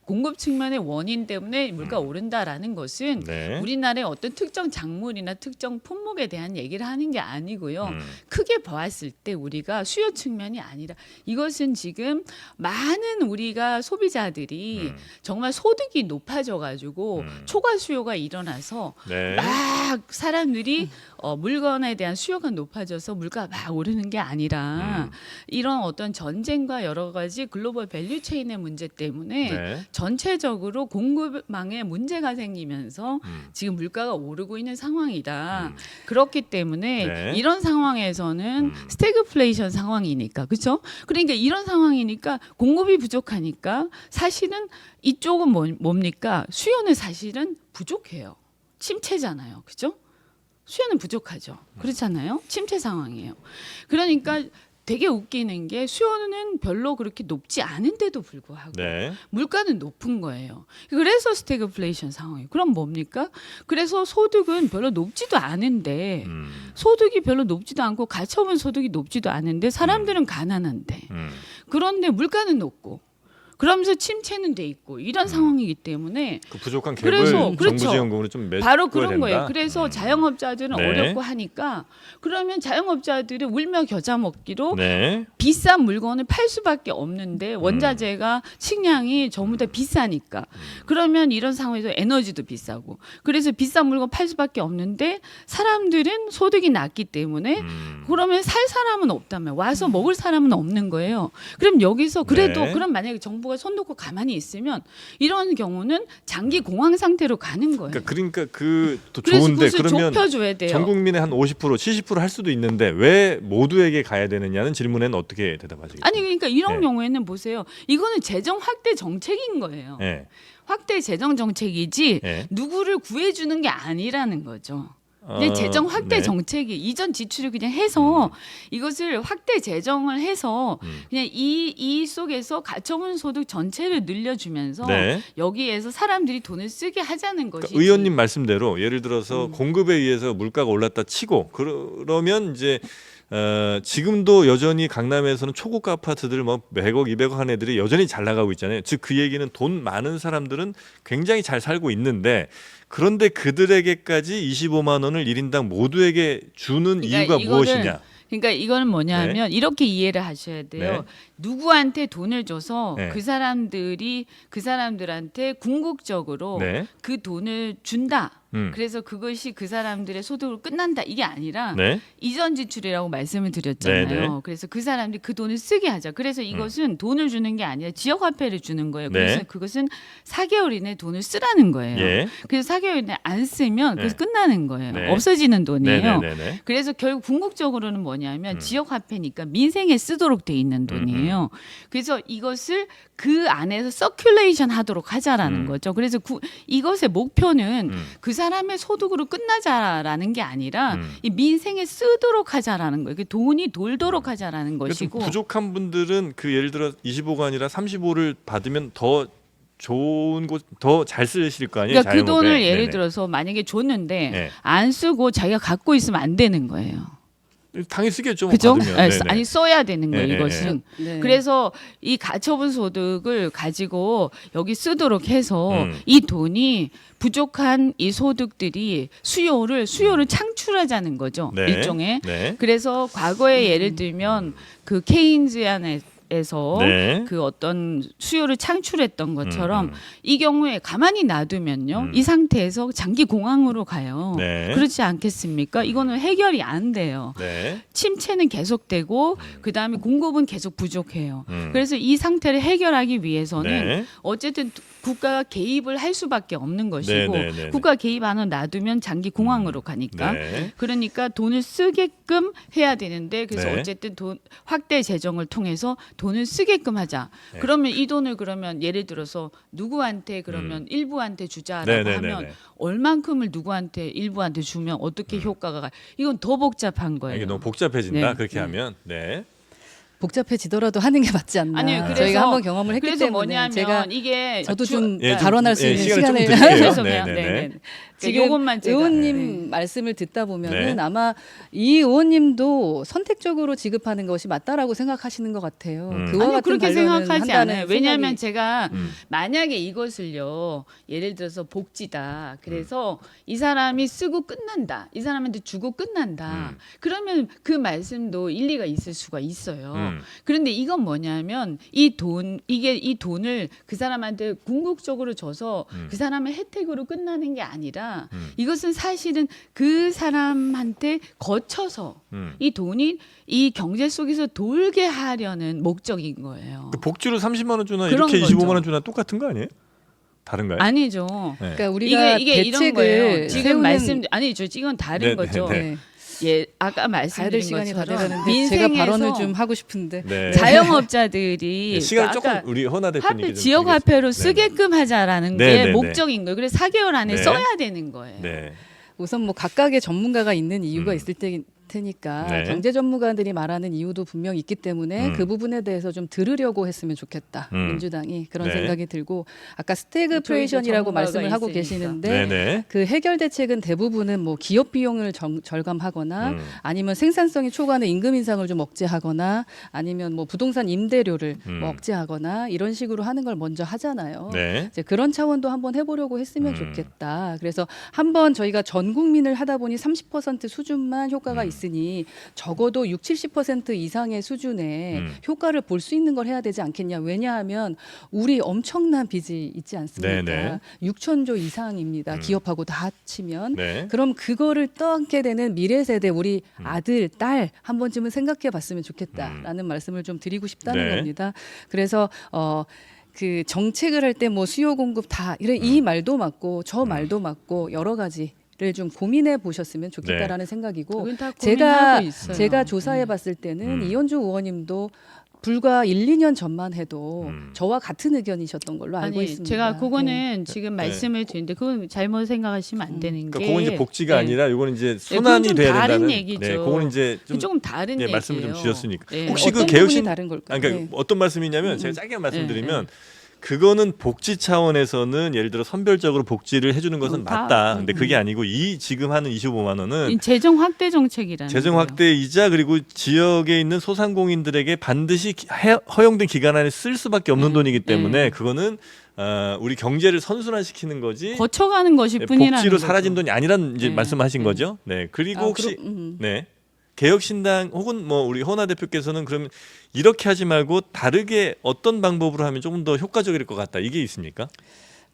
Speaker 1: 공급 측면의 원인 때문에 물가가 오른다라는 것은
Speaker 2: 네.
Speaker 1: 우리나라의 어떤 특정 작물이나 특정 품목에 대한 얘기를 하는 게 아니고요. 크게 보았을 때 우리가 수요 측면이 아니라 이것은 지금 많은 우리가 소비자들이 정말 소득이 높아져 가지고 초과 수요가 일어나서
Speaker 2: 네.
Speaker 1: 막 사람들이 물건에 대한 수요가 높아져서 물가가 막 오르는 게 아니라 이런 어떤 전쟁과 여러 가지 글로벌 밸류 체인의 문제 때문에
Speaker 2: 네.
Speaker 1: 전체적으로 공급망에 문제가 생기면서 지금 물가가 오르고 있는 상황이다. 그렇기 때문에
Speaker 2: 네.
Speaker 1: 이런 상황에서는 스태그플레이션 상황이니까 그렇죠? 그러니까 이런 상황이니까 공급이 부족하니까 사실은 이쪽은 뭡니까? 수요는 사실은 부족해요. 침체잖아요. 그렇죠? 수요는 부족하죠. 그렇잖아요. 침체 상황이에요. 그러니까 되게 웃기는 게 수요는 별로 그렇게 높지 않은데도 불구하고
Speaker 2: 네.
Speaker 1: 물가는 높은 거예요. 그래서 스태그플레이션 상황이에요. 그럼 뭡니까? 그래서 소득은 별로 높지도 않은데 소득이 별로 높지도 않고 가처분 소득이 높지도 않은데 사람들은 가난한데 그런데 물가는 높고 그러면서 침체는 돼 있고 이런 상황이기 때문에
Speaker 2: 그 부족한 갭을
Speaker 1: 그래서,
Speaker 2: 정부
Speaker 1: 그렇죠.
Speaker 2: 지원금으로 좀 메꿔야
Speaker 1: 바로 그런
Speaker 2: 된다.
Speaker 1: 거예요. 그래서 자영업자들은
Speaker 2: 네.
Speaker 1: 어렵고 하니까 그러면 자영업자들이 울며 겨자 먹기로
Speaker 2: 네.
Speaker 1: 비싼 물건을 팔 수밖에 없는데 원자재가 식량이 전부 다 비싸니까 그러면 이런 상황에서 에너지도 비싸고 그래서 비싼 물건 팔 수밖에 없는데 사람들은 소득이 낮기 때문에 그러면 살 사람은 없다면 와서 먹을 사람은 없는 거예요. 그럼 여기서 그래도
Speaker 2: 네.
Speaker 1: 그럼 만약에 정부가 손 놓고 가만히 있으면 이런 경우는 장기 공황 상태로 가는 거예요.
Speaker 2: 그러니까 그또
Speaker 1: 그래서
Speaker 2: 좋은데
Speaker 1: 그것을
Speaker 2: 그러면
Speaker 1: 좁혀줘야 돼요.
Speaker 2: 전 국민의 한 50%, 70% 할 수도 있는데 왜 모두에게 가야 되느냐는 질문에는 어떻게 대답하시겠어요?
Speaker 1: 아니 그러니까 이런
Speaker 2: 네.
Speaker 1: 경우에는 보세요. 이거는 재정 확대 정책인 거예요.
Speaker 2: 네.
Speaker 1: 확대 재정 정책이지
Speaker 2: 네.
Speaker 1: 누구를 구해주는 게 아니라는 거죠. 근데 재정 확대
Speaker 2: 네.
Speaker 1: 정책이 이전 지출을 그냥 해서 이것을 확대 재정을 해서 그냥 이 속에서 가처분 소득 전체를 늘려주면서
Speaker 2: 네.
Speaker 1: 여기에서 사람들이 돈을 쓰게 하자는 것이지.
Speaker 2: 그러니까 의원님 말씀대로 예를 들어서 공급에 의해서 물가가 올랐다 치고 그러면 이제 지금도 여전히 강남에서는 초고가 아파트들 뭐 100억, 200억 한 애들이 여전히 잘 나가고 있잖아요. 즉 그 얘기는 돈 많은 사람들은 굉장히 잘 살고 있는데 그런데 그들에게까지 25만 원을 1인당 모두에게 주는
Speaker 1: 그러니까
Speaker 2: 이유가
Speaker 1: 이거는
Speaker 2: 무엇이냐?
Speaker 1: 그러니까 이거는 뭐냐면 이렇게 이해를 하셔야 돼요.
Speaker 2: 네.
Speaker 1: 누구한테 돈을 줘서
Speaker 2: 네.
Speaker 1: 그 사람들한테 궁극적으로
Speaker 2: 네.
Speaker 1: 그 돈을 준다.
Speaker 2: 음.
Speaker 1: 그래서 그것이 그 사람들의 소득으로 끝난다. 이게 아니라
Speaker 2: 네.
Speaker 1: 이전 지출이라고 말씀을 드렸잖아요.
Speaker 2: 네, 네.
Speaker 1: 그래서 그 사람들이 그 돈을 쓰게 하자. 그래서 이것은 돈을 주는 게 아니라 지역 화폐를 주는 거예요.
Speaker 2: 네.
Speaker 1: 그래서 그것은 4개월 이내 돈을 쓰라는 거예요.
Speaker 2: 예.
Speaker 1: 그래서 4개월 이내 안 쓰면 그래서
Speaker 2: 네.
Speaker 1: 끝나는 거예요.
Speaker 2: 네.
Speaker 1: 없어지는 돈이에요.
Speaker 2: 네네네.
Speaker 1: 그래서 결국 궁극적으로는 뭐냐면 지역 화폐니까 민생에 쓰도록 돼 있는 돈이에요. 그래서 이것을 그 안에서 서큘레이션 하도록 하자라는 거죠. 그래서 이것의 목표는 그 사람의 소득으로 끝나자라는 게 아니라 이 민생에 쓰도록 하자라는 거예요. 그 돈이 돌도록 하자라는 것이고.
Speaker 2: 부족한 분들은 그 예를 들어 25가 아니라 35를 받으면 더 좋은 곳 더 잘 쓰실 거 아니에요?
Speaker 1: 그러니까 그
Speaker 2: 자영업에.
Speaker 1: 돈을 예를
Speaker 2: 네네.
Speaker 1: 들어서 만약에 줬는데
Speaker 2: 네.
Speaker 1: 안 쓰고 자기가 갖고 있으면 안 되는 거예요.
Speaker 2: 당연히 쓰겠죠.
Speaker 1: 그죠?
Speaker 2: 받으면.
Speaker 1: 네,
Speaker 2: 네네.
Speaker 1: 아니 써야 되는 거예요.
Speaker 2: 네,
Speaker 1: 이것은.
Speaker 3: 네.
Speaker 1: 그래서 이 가처분 소득을 가지고 여기 쓰도록 해서
Speaker 2: 음.
Speaker 1: 이 돈이 부족한 이 소득들이 수요를 창출하자는 거죠.
Speaker 2: 네.
Speaker 1: 일종의.
Speaker 2: 네.
Speaker 1: 그래서 과거에 예를 들면 그 케인즈안에서
Speaker 2: 네.
Speaker 1: 그 어떤 수요를 창출했던 것처럼
Speaker 2: 음.
Speaker 1: 이 경우에 가만히 놔두면요. 이 상태에서 장기 공황으로 가요.
Speaker 2: 네.
Speaker 1: 그렇지 않겠습니까? 이거는 해결이 안 돼요.
Speaker 2: 네.
Speaker 1: 침체는 계속되고 그다음에 공급은 계속 부족해요.
Speaker 2: 음.
Speaker 1: 그래서 이 상태를 해결하기 위해서는
Speaker 2: 네.
Speaker 1: 어쨌든 국가가 개입을 할 수밖에 없는 것이고
Speaker 2: 네, 네, 네,
Speaker 1: 국가 개입 안 하고 놔두면 장기 공황으로 가니까
Speaker 2: 네.
Speaker 1: 그러니까 돈을 쓰게끔 해야 되는데 그래서
Speaker 2: 네.
Speaker 1: 어쨌든 돈 확대 재정을 통해서 돈을 쓰게끔 하자.
Speaker 2: 네.
Speaker 1: 그러면 이 돈을 그러면 예를 들어서 누구한테 그러면 일부한테 주자라고
Speaker 2: 네, 네,
Speaker 1: 하면
Speaker 2: 네, 네.
Speaker 1: 얼만큼을 누구한테 일부한테 주면 어떻게 효과가 가? 이건 더 복잡한 거예요.
Speaker 2: 이게 너무 복잡해진다.
Speaker 1: 네.
Speaker 2: 그렇게
Speaker 1: 네.
Speaker 2: 하면. 네.
Speaker 3: 복잡해지더라도 하는 게 맞지 않나.
Speaker 1: 아니요, 그래서
Speaker 3: 저희가 한번 경험을 했기
Speaker 1: 그래서
Speaker 3: 때문에
Speaker 1: 뭐냐면
Speaker 3: 제가
Speaker 1: 이게
Speaker 3: 저도
Speaker 1: 주-
Speaker 3: 좀
Speaker 2: 예, 좀-
Speaker 3: 발언할 수
Speaker 2: 예,
Speaker 3: 있는
Speaker 2: 시간을 좀
Speaker 3: 시간을
Speaker 2: 드릴게요.
Speaker 1: 죄송해요.
Speaker 2: 네, 네,
Speaker 1: 네,
Speaker 2: 네.
Speaker 1: 네.
Speaker 3: 지금
Speaker 1: 요것만 제가
Speaker 3: 의원님 말씀을 듣다 보면은
Speaker 2: 네.
Speaker 3: 아마 이 의원님도 선택적으로 지급하는 것이 맞다라고 생각하시는 것 같아요. 그와
Speaker 1: 아니요
Speaker 3: 같은
Speaker 1: 그렇게
Speaker 3: 반론은
Speaker 1: 생각하지
Speaker 3: 한다는
Speaker 1: 않아요. 왜냐하면
Speaker 3: 생각이-
Speaker 1: 제가 만약에 이것을요 예를 들어서 복지다. 그래서 이 사람이 쓰고 끝난다. 이 사람한테 주고 끝난다. 그러면 그 말씀도 일리가 있을 수가 있어요. 그런데 이건 뭐냐면 이 돈을 그 사람한테 궁극적으로 줘서 그 사람의 혜택으로 끝나는 게 아니라 이것은 사실은 그 사람한테 거쳐서 이 돈이 이 경제 속에서 돌게 하려는 목적인 거예요.
Speaker 2: 그 복지로 30만 원 주나
Speaker 1: 그런
Speaker 2: 이렇게 25만
Speaker 1: 거죠.
Speaker 2: 원 주나 똑같은 거 아니에요? 다른가요?
Speaker 1: 아니죠.
Speaker 2: 네.
Speaker 3: 그러니까 우리가
Speaker 1: 이게 이런 거예요.
Speaker 3: 대책을
Speaker 1: 지금
Speaker 3: 세우는-
Speaker 1: 말씀 아니죠. 이건 다른
Speaker 2: 네,
Speaker 1: 거죠.
Speaker 2: 네,
Speaker 3: 네.
Speaker 1: 예, 아까
Speaker 3: 가야 될
Speaker 1: 말씀드린
Speaker 3: 시간이 다
Speaker 1: 것처럼
Speaker 3: 돼가는데 제가 발언을 좀 하고 싶은데
Speaker 2: 네.
Speaker 1: 자영업자들이
Speaker 2: 네, 시간을
Speaker 1: 아까
Speaker 2: 조금 우리 허나 대표님께
Speaker 1: 화폐
Speaker 2: 좀
Speaker 1: 지역
Speaker 2: 드리겠습니다.
Speaker 1: 화폐로
Speaker 2: 네,
Speaker 1: 쓰게끔 하자라는
Speaker 2: 네,
Speaker 1: 게
Speaker 2: 네, 네.
Speaker 1: 목적인 거예요. 그래서 4개월 안에
Speaker 2: 네.
Speaker 1: 써야 되는 거예요.
Speaker 2: 네.
Speaker 3: 우선 뭐 각각의 전문가가 있는 이유가 있을 테니까
Speaker 2: 네.
Speaker 3: 경제 전문가들이 말하는 이유도 분명 있기 때문에 그 부분에 대해서 좀 들으려고 했으면 좋겠다. 민주당이 그런
Speaker 2: 네.
Speaker 3: 생각이 들고 아까 스태그플레이션이라고
Speaker 1: 전문가가
Speaker 3: 말씀을 하고
Speaker 1: 있으니까.
Speaker 3: 계시는데
Speaker 2: 네, 네.
Speaker 3: 그 해결 대책은 대부분은 뭐 기업 비용을 절감하거나 아니면 생산성이 초과하는 임금 인상을 좀 억제하거나 아니면 뭐 부동산 임대료를 뭐 억제하거나 이런 식으로 하는 걸 먼저 하잖아요.
Speaker 2: 네.
Speaker 3: 이제 그런 차원도 한번 해보려고 했으면 좋겠다. 그래서 한번 저희가 전 국민을 하다 보니 30% 수준만 효과가 있으니 적어도 60, 70% 이상의 수준의 효과를 볼 수 있는 걸 해야 되지 않겠냐. 왜냐하면 우리 엄청난 빚이 있지 않습니까?
Speaker 2: 네네.
Speaker 3: 6천조 이상입니다. 기업하고 다 합치면.
Speaker 2: 네.
Speaker 3: 그럼 그거를 떠안게 되는 미래 세대 우리 아들, 딸 한 번쯤은 생각해 봤으면 좋겠다라는 말씀을 좀 드리고 싶다는
Speaker 2: 네.
Speaker 3: 겁니다. 그래서 그 정책을 할 때 뭐 수요 공급 다 이 말도 맞고 저 말도 맞고 여러 가지를 좀 고민해 보셨으면 좋겠다라는 생각이고
Speaker 1: 저긴 다
Speaker 3: 제가
Speaker 1: 고민하고 있어요.
Speaker 3: 제가 조사해 봤을 때는 이현주 의원님도 불과 1, 2년 전만 해도 저와 같은 의견이셨던 걸로 알고
Speaker 1: 아니
Speaker 3: 있습니다.
Speaker 1: 제가 그거는
Speaker 3: 네.
Speaker 1: 지금 말씀을 드리는데 그건 잘못 생각하시면 안 되는
Speaker 2: 그러니까
Speaker 1: 게
Speaker 2: 그건 이제 복지가
Speaker 1: 네.
Speaker 2: 아니라 이거는 이제
Speaker 1: 그건
Speaker 2: 순환이
Speaker 1: 좀
Speaker 2: 돼야
Speaker 1: 다른
Speaker 2: 된다는.
Speaker 1: 얘기죠.
Speaker 2: 네, 그거는 이제 좀
Speaker 1: 조금 다른
Speaker 2: 예,
Speaker 1: 얘기예요.
Speaker 2: 말씀을 좀 주셨으니까.
Speaker 1: 네.
Speaker 2: 혹시 그
Speaker 3: 어떤
Speaker 2: 개혁신
Speaker 3: 부분이 다른 걸까요?
Speaker 2: 아니, 그러니까
Speaker 3: 네.
Speaker 2: 어떤 말씀이냐면 제가 짧게 말씀드리면
Speaker 1: 네.
Speaker 2: 그거는 복지 차원에서는 예를 들어 선별적으로 복지를 해주는 것은
Speaker 1: 다,
Speaker 2: 맞다. 근데 그게 아니고 이 지금 하는 25만 원은
Speaker 1: 이 재정 확대 정책이라는
Speaker 2: 재정
Speaker 1: 거예요.
Speaker 2: 확대이자 그리고 지역에 있는 소상공인들에게 반드시 허용된 기간 안에 쓸 수밖에 없는 돈이기 때문에 그거는 우리 경제를 선순환시키는 거지
Speaker 1: 거쳐가는 것일 뿐이라는
Speaker 2: 복지로
Speaker 1: 거죠.
Speaker 2: 사라진 돈이 아니란 이제
Speaker 1: 네.
Speaker 2: 말씀하신
Speaker 1: 네.
Speaker 2: 거죠. 네. 그리고 혹시 네. 개혁신당 혹은 뭐 우리 허나 대표께서는 그러면 이렇게 하지 말고 다르게 어떤 방법으로 하면 조금 더 효과적일 것 같다. 이게 있습니까?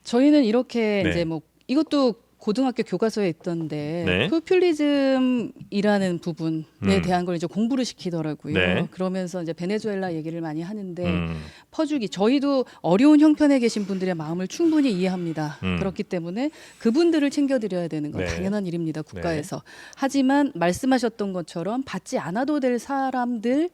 Speaker 3: 저희는 이렇게
Speaker 2: 네.
Speaker 3: 이제 뭐 이것도 고등학교 교과서에 있던데
Speaker 2: 네.
Speaker 3: 포퓰리즘이라는 부분에 대한 걸 이제 공부를 시키더라고요.
Speaker 2: 네.
Speaker 3: 그러면서 이제 베네수엘라 얘기를 많이 하는데 퍼주기 저희도 어려운 형편에 계신 분들의 마음을 충분히 이해합니다. 그렇기 때문에 그분들을 챙겨드려야 되는 건
Speaker 2: 네.
Speaker 3: 당연한 일입니다. 국가에서. 하지만 말씀하셨던 것처럼 받지 않아도 될 사람들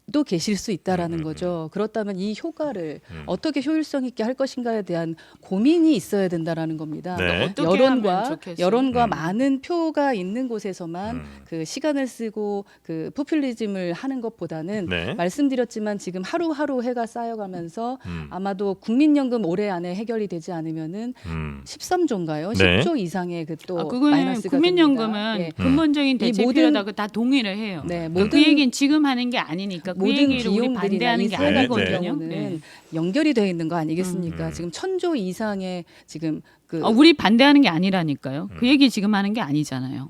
Speaker 3: 도 계실 수 있다라는 거죠. 그렇다면 이 효과를 어떻게 효율성 있게 할 것인가에 대한 고민이 있어야 된다라는 겁니다.
Speaker 2: 네.
Speaker 1: 어떻게 하면 좋겠어요?
Speaker 3: 여론과 많은 표가 있는 곳에서만 그 시간을 쓰고 그 포퓰리즘을 하는 것보다는
Speaker 2: 네.
Speaker 3: 말씀드렸지만 지금 하루하루 해가 쌓여가면서 아마도 국민연금 올해 안에 해결이 되지 않으면은 13조인가요?
Speaker 2: 네.
Speaker 3: 10조 이상의 그 또
Speaker 1: 그거는
Speaker 3: 마이너스가
Speaker 1: 국민연금은
Speaker 3: 됩니다. 예.
Speaker 1: 근본적인 대책
Speaker 3: 모든-
Speaker 1: 필요하다고 다 동의를 해요.
Speaker 3: 네,
Speaker 1: 그 얘기는 지금 하는 게 아니니까 그
Speaker 3: 모든
Speaker 1: 얘기를 우리
Speaker 3: 비용들이나
Speaker 1: 반대하는 게
Speaker 3: 이 세 가지
Speaker 1: 아니거든요.
Speaker 3: 경우는
Speaker 1: 네.
Speaker 3: 연결이 되어 있는 거 아니겠습니까? 지금 1,000조 이상의 지금 그
Speaker 1: 우리 반대하는 게 아니라니까요. 그 얘기 지금 하는 게 아니잖아요.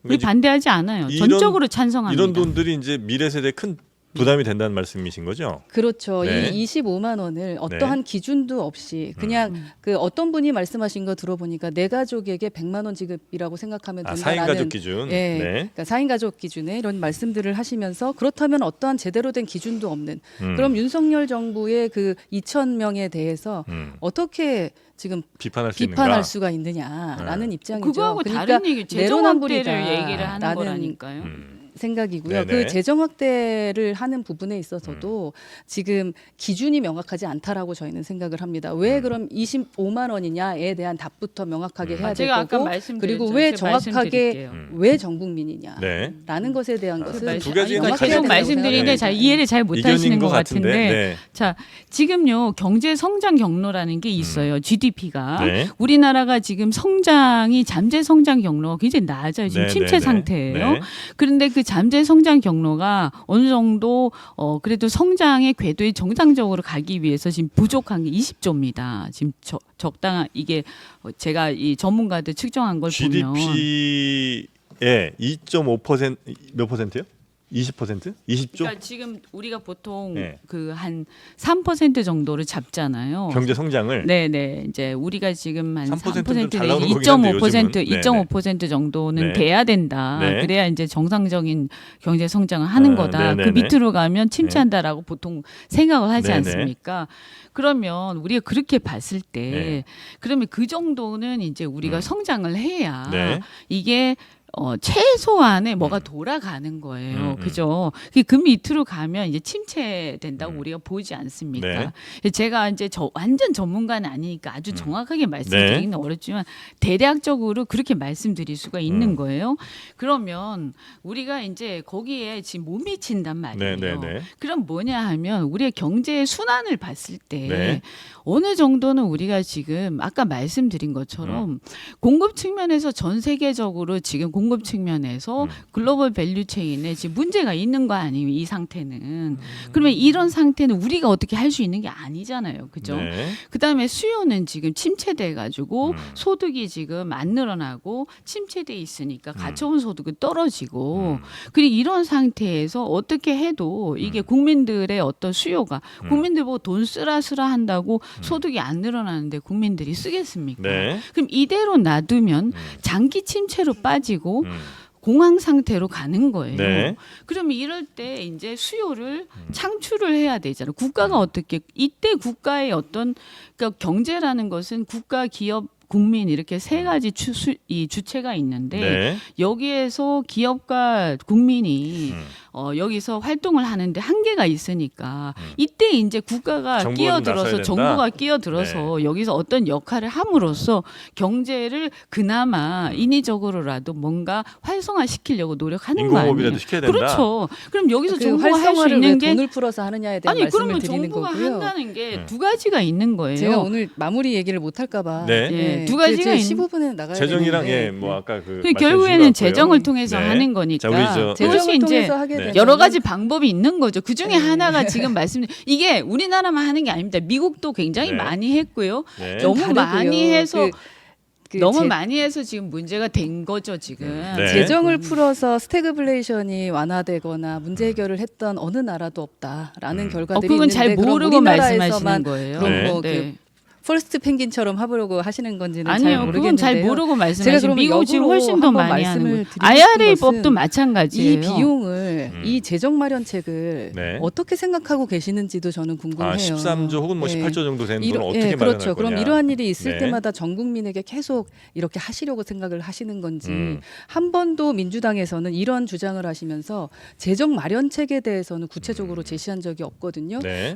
Speaker 1: 우리
Speaker 2: 그러니까
Speaker 1: 반대하지 않아요.
Speaker 2: 이런-
Speaker 1: 전적으로 찬성합니다.
Speaker 2: 이런 돈들이 이제 미래 세대에 큰 부담이 된다는 말씀이신 거죠?
Speaker 3: 그렇죠.
Speaker 2: 네.
Speaker 3: 이 25만 원을 어떠한 기준도 없이 그냥 그 어떤 분이 말씀하신 거 들어보니까 내 가족에게 100만 원 지급이라고 생각하면 된다라는
Speaker 2: 4인 가족 기준.
Speaker 3: 예,
Speaker 2: 네.
Speaker 3: 그러니까 4인 가족 기준에 이런 말씀들을 하시면서 그렇다면 어떠한 제대로 된 기준도 없는 그럼 윤석열 정부의 그 2,000명에 대해서 어떻게 지금
Speaker 2: 비판할 수
Speaker 3: 비판할
Speaker 2: 있는가?
Speaker 3: 수가 있느냐라는 입장이죠.
Speaker 1: 그거하고
Speaker 3: 그러니까
Speaker 1: 다른 얘기 재정 확대를
Speaker 3: 내로남불이다
Speaker 1: 얘기를 하는
Speaker 3: 라는
Speaker 1: 거라니까요.
Speaker 3: 생각이고요.
Speaker 2: 네네.
Speaker 3: 그 재정 확대를 하는 부분에 있어서도 지금 기준이 명확하지 않다라고 저희는 생각을 합니다. 왜 그럼 25만 원이냐에 대한 답부터 명확하게 해야 될
Speaker 1: 제가 아까
Speaker 3: 거고
Speaker 1: 말씀드렸죠.
Speaker 3: 그리고 왜
Speaker 1: 제가
Speaker 3: 정확하게
Speaker 1: 말씀드릴게요.
Speaker 3: 왜 전 국민이냐라는
Speaker 2: 네.
Speaker 3: 것에 대한 것은
Speaker 2: 두 가지
Speaker 1: 그러니까
Speaker 2: 정확해야
Speaker 1: 계속
Speaker 2: 된다고
Speaker 1: 말씀드리는데
Speaker 2: 생각해요.
Speaker 1: 잘 이해를 잘 못하시는
Speaker 2: 이견인
Speaker 1: 것
Speaker 2: 것 같은데.
Speaker 1: 같은데
Speaker 2: 네.
Speaker 1: 자 지금요 경제 성장 경로라는 게 있어요. GDP가
Speaker 2: 네.
Speaker 1: 우리나라가 지금 성장이 잠재 성장 경로가 굉장히 낮아요. 지금
Speaker 2: 네,
Speaker 1: 침체
Speaker 2: 네, 네.
Speaker 1: 상태예요.
Speaker 2: 네.
Speaker 1: 그런데 그 잠재 성장 경로가 어느 정도 그래도 성장의 궤도에 정상적으로 가기 위해서 지금 부족한 게 20조입니다. 지금 적당한 이게 제가 이 전문가들 측정한 걸 보면
Speaker 2: GDP의 2.5%몇 퍼센트요? 20%? 20조?
Speaker 1: 그러니까 지금 우리가 보통
Speaker 2: 네.
Speaker 1: 그 한 3% 정도를 잡잖아요.
Speaker 2: 경제 성장을
Speaker 1: 네네 이제 우리가 지금 한
Speaker 2: 3%는
Speaker 1: 3%
Speaker 2: 잘
Speaker 1: 내지
Speaker 2: 나오는 거긴 한데,
Speaker 1: 2.5%
Speaker 2: 요즘은. 네네.
Speaker 1: 2.5% 정도는
Speaker 2: 네.
Speaker 1: 돼야 된다.
Speaker 2: 네.
Speaker 1: 그래야 이제 정상적인 경제 성장을 하는 거다.
Speaker 2: 네네네.
Speaker 1: 그 밑으로 가면 침체한다라고 보통 생각을 하지
Speaker 2: 네네.
Speaker 1: 않습니까? 그러면 우리가 그렇게 봤을 때
Speaker 2: 네.
Speaker 1: 그러면 그 정도는 이제 우리가 성장을 해야
Speaker 2: 네.
Speaker 1: 이게 최소한의 뭐가 돌아가는 거예요. 그죠? 그 밑으로 가면 이제 침체된다고 우리가 보지 않습니까? 제가 이제 완전 전문가는 아니니까 아주 정확하게 말씀드리기는 어렵지만 대략적으로 그렇게 말씀드릴 수가 있는 거예요. 그러면 우리가 이제 거기에 지금 못 미친단 말이에요.
Speaker 2: 네.
Speaker 1: 그럼 뭐냐 하면 우리의 경제 순환을 봤을 때
Speaker 2: 네.
Speaker 1: 어느 정도는 우리가 지금 아까 말씀드린 것처럼 공급 측면에서 전 세계적으로 지금 공급 측면에서 글로벌 밸류 체인에 지금 문제가 있는 거 아니에요, 이 상태는. 그러면 이런 상태는 우리가 어떻게 할 수 있는 게 아니잖아요. 그죠?
Speaker 2: 네.
Speaker 1: 그다음에 수요는 지금 침체돼 가지고 소득이 지금 안 늘어나고 침체돼 있으니까 가처분 소득은 떨어지고 그리고 이런 상태에서 어떻게 해도 이게 국민들의 어떤 수요가 국민들 보고 돈 쓰라 한다고 소득이 안 늘어나는데 국민들이 쓰겠습니까?
Speaker 2: 네.
Speaker 1: 그럼 이대로 놔두면 장기 침체로 빠지고 공황 상태로 가는 거예요.
Speaker 2: 네.
Speaker 1: 그러면 이럴 때 이제 수요를 창출을 해야 되잖아요. 국가가 어떻게 이때 국가의 어떤 그러니까 경제라는 것은 국가, 기업, 국민 이렇게 세 가지 이 주체가 있는데
Speaker 2: 네.
Speaker 1: 여기에서 기업과 국민이 여기서 활동을 하는데 한계가 있으니까 이때 이제 국가가
Speaker 2: 정부가 좀
Speaker 1: 끼어들어서
Speaker 2: 나서야 된다?
Speaker 1: 정부가 끼어들어서 여기서 어떤 역할을 함으로써 경제를 그나마 인위적으로라도 뭔가 활성화시키려고 노력하는 거 아니에요?
Speaker 2: 인공호흡이라도 시켜야 된다.
Speaker 1: 그렇죠. 그럼 여기서
Speaker 3: 그
Speaker 1: 정부가 할 수
Speaker 3: 활성화를 왜
Speaker 1: 있는 게
Speaker 3: 돈을 풀어서 하느냐에 대한
Speaker 1: 아니
Speaker 3: 말씀을
Speaker 1: 그러면
Speaker 3: 드리는
Speaker 1: 정부가
Speaker 3: 거고요.
Speaker 1: 한다는 게 두 가지가 있는 거예요.
Speaker 3: 제가 오늘 마무리 얘기를 못 할까봐
Speaker 2: 네.
Speaker 1: 두 가지가
Speaker 3: 15분에 나가야
Speaker 2: 재정이랑
Speaker 3: 되는데,
Speaker 2: 뭐 아까 그
Speaker 1: 그 결국에는
Speaker 2: 말씀해 주신 것
Speaker 1: 재정을
Speaker 2: 같고요.
Speaker 1: 통해서
Speaker 2: 네.
Speaker 1: 하는 거니까
Speaker 2: 자, 우리 저
Speaker 1: 그것이
Speaker 3: 재정을
Speaker 1: 이제
Speaker 3: 통해서 하게
Speaker 2: 네.
Speaker 3: 되면
Speaker 1: 여러 가지 방법이 있는 거죠. 그 중에
Speaker 3: 네.
Speaker 1: 하나가 지금 이게 우리나라만 하는 게 아닙니다. 미국도 굉장히
Speaker 2: 네.
Speaker 1: 많이 했고요.
Speaker 2: 네.
Speaker 1: 너무
Speaker 3: 다르고요.
Speaker 1: 많이 해서
Speaker 3: 그
Speaker 1: 너무
Speaker 3: 제-
Speaker 1: 많이 해서 지금 문제가 된 거죠 지금.
Speaker 2: 네.
Speaker 3: 재정을 풀어서 스태그플레이션이 완화되거나 문제 해결을 했던 어느 나라도 없다라는 결과들이
Speaker 1: 그건
Speaker 3: 있는데
Speaker 1: 잘
Speaker 3: 그럼
Speaker 1: 모르고 말씀하시는
Speaker 3: 우리나라에서만
Speaker 1: 거예요.
Speaker 3: 그럼
Speaker 2: 네.
Speaker 3: 뭐 그 퍼스트 펭귄처럼 하보려고 하시는 건지는 잘
Speaker 1: 아니요,
Speaker 3: 모르겠는데요.
Speaker 1: 그건 잘 모르고
Speaker 3: 제가
Speaker 1: 말씀하시는.
Speaker 3: 그러면
Speaker 1: 미국 지금
Speaker 3: 역으로
Speaker 1: 훨씬 더
Speaker 3: 한번
Speaker 1: 많이 하는
Speaker 3: 말씀을
Speaker 1: 거예요.
Speaker 3: 드리고
Speaker 1: IRA
Speaker 3: 싶은
Speaker 1: 법도
Speaker 3: 것은
Speaker 1: 마찬가지예요.
Speaker 3: 이 비용을 이 재정 마련책을
Speaker 2: 네.
Speaker 3: 어떻게 생각하고 계시는지도 저는 궁금해요.
Speaker 2: 13조 혹은 뭐
Speaker 3: 네.
Speaker 2: 18조 정도 되는 돈을 어떻게 마련할
Speaker 3: 그렇죠.
Speaker 2: 거냐.
Speaker 3: 그럼 이러한 일이 있을
Speaker 2: 네.
Speaker 3: 때마다 전 국민에게 계속 이렇게 하시려고 생각을 하시는 건지
Speaker 2: 음.
Speaker 3: 한 번도 민주당에서는 이런 주장을 하시면서 재정 마련책에 대해서는 구체적으로 제시한 적이 없거든요.
Speaker 2: 네.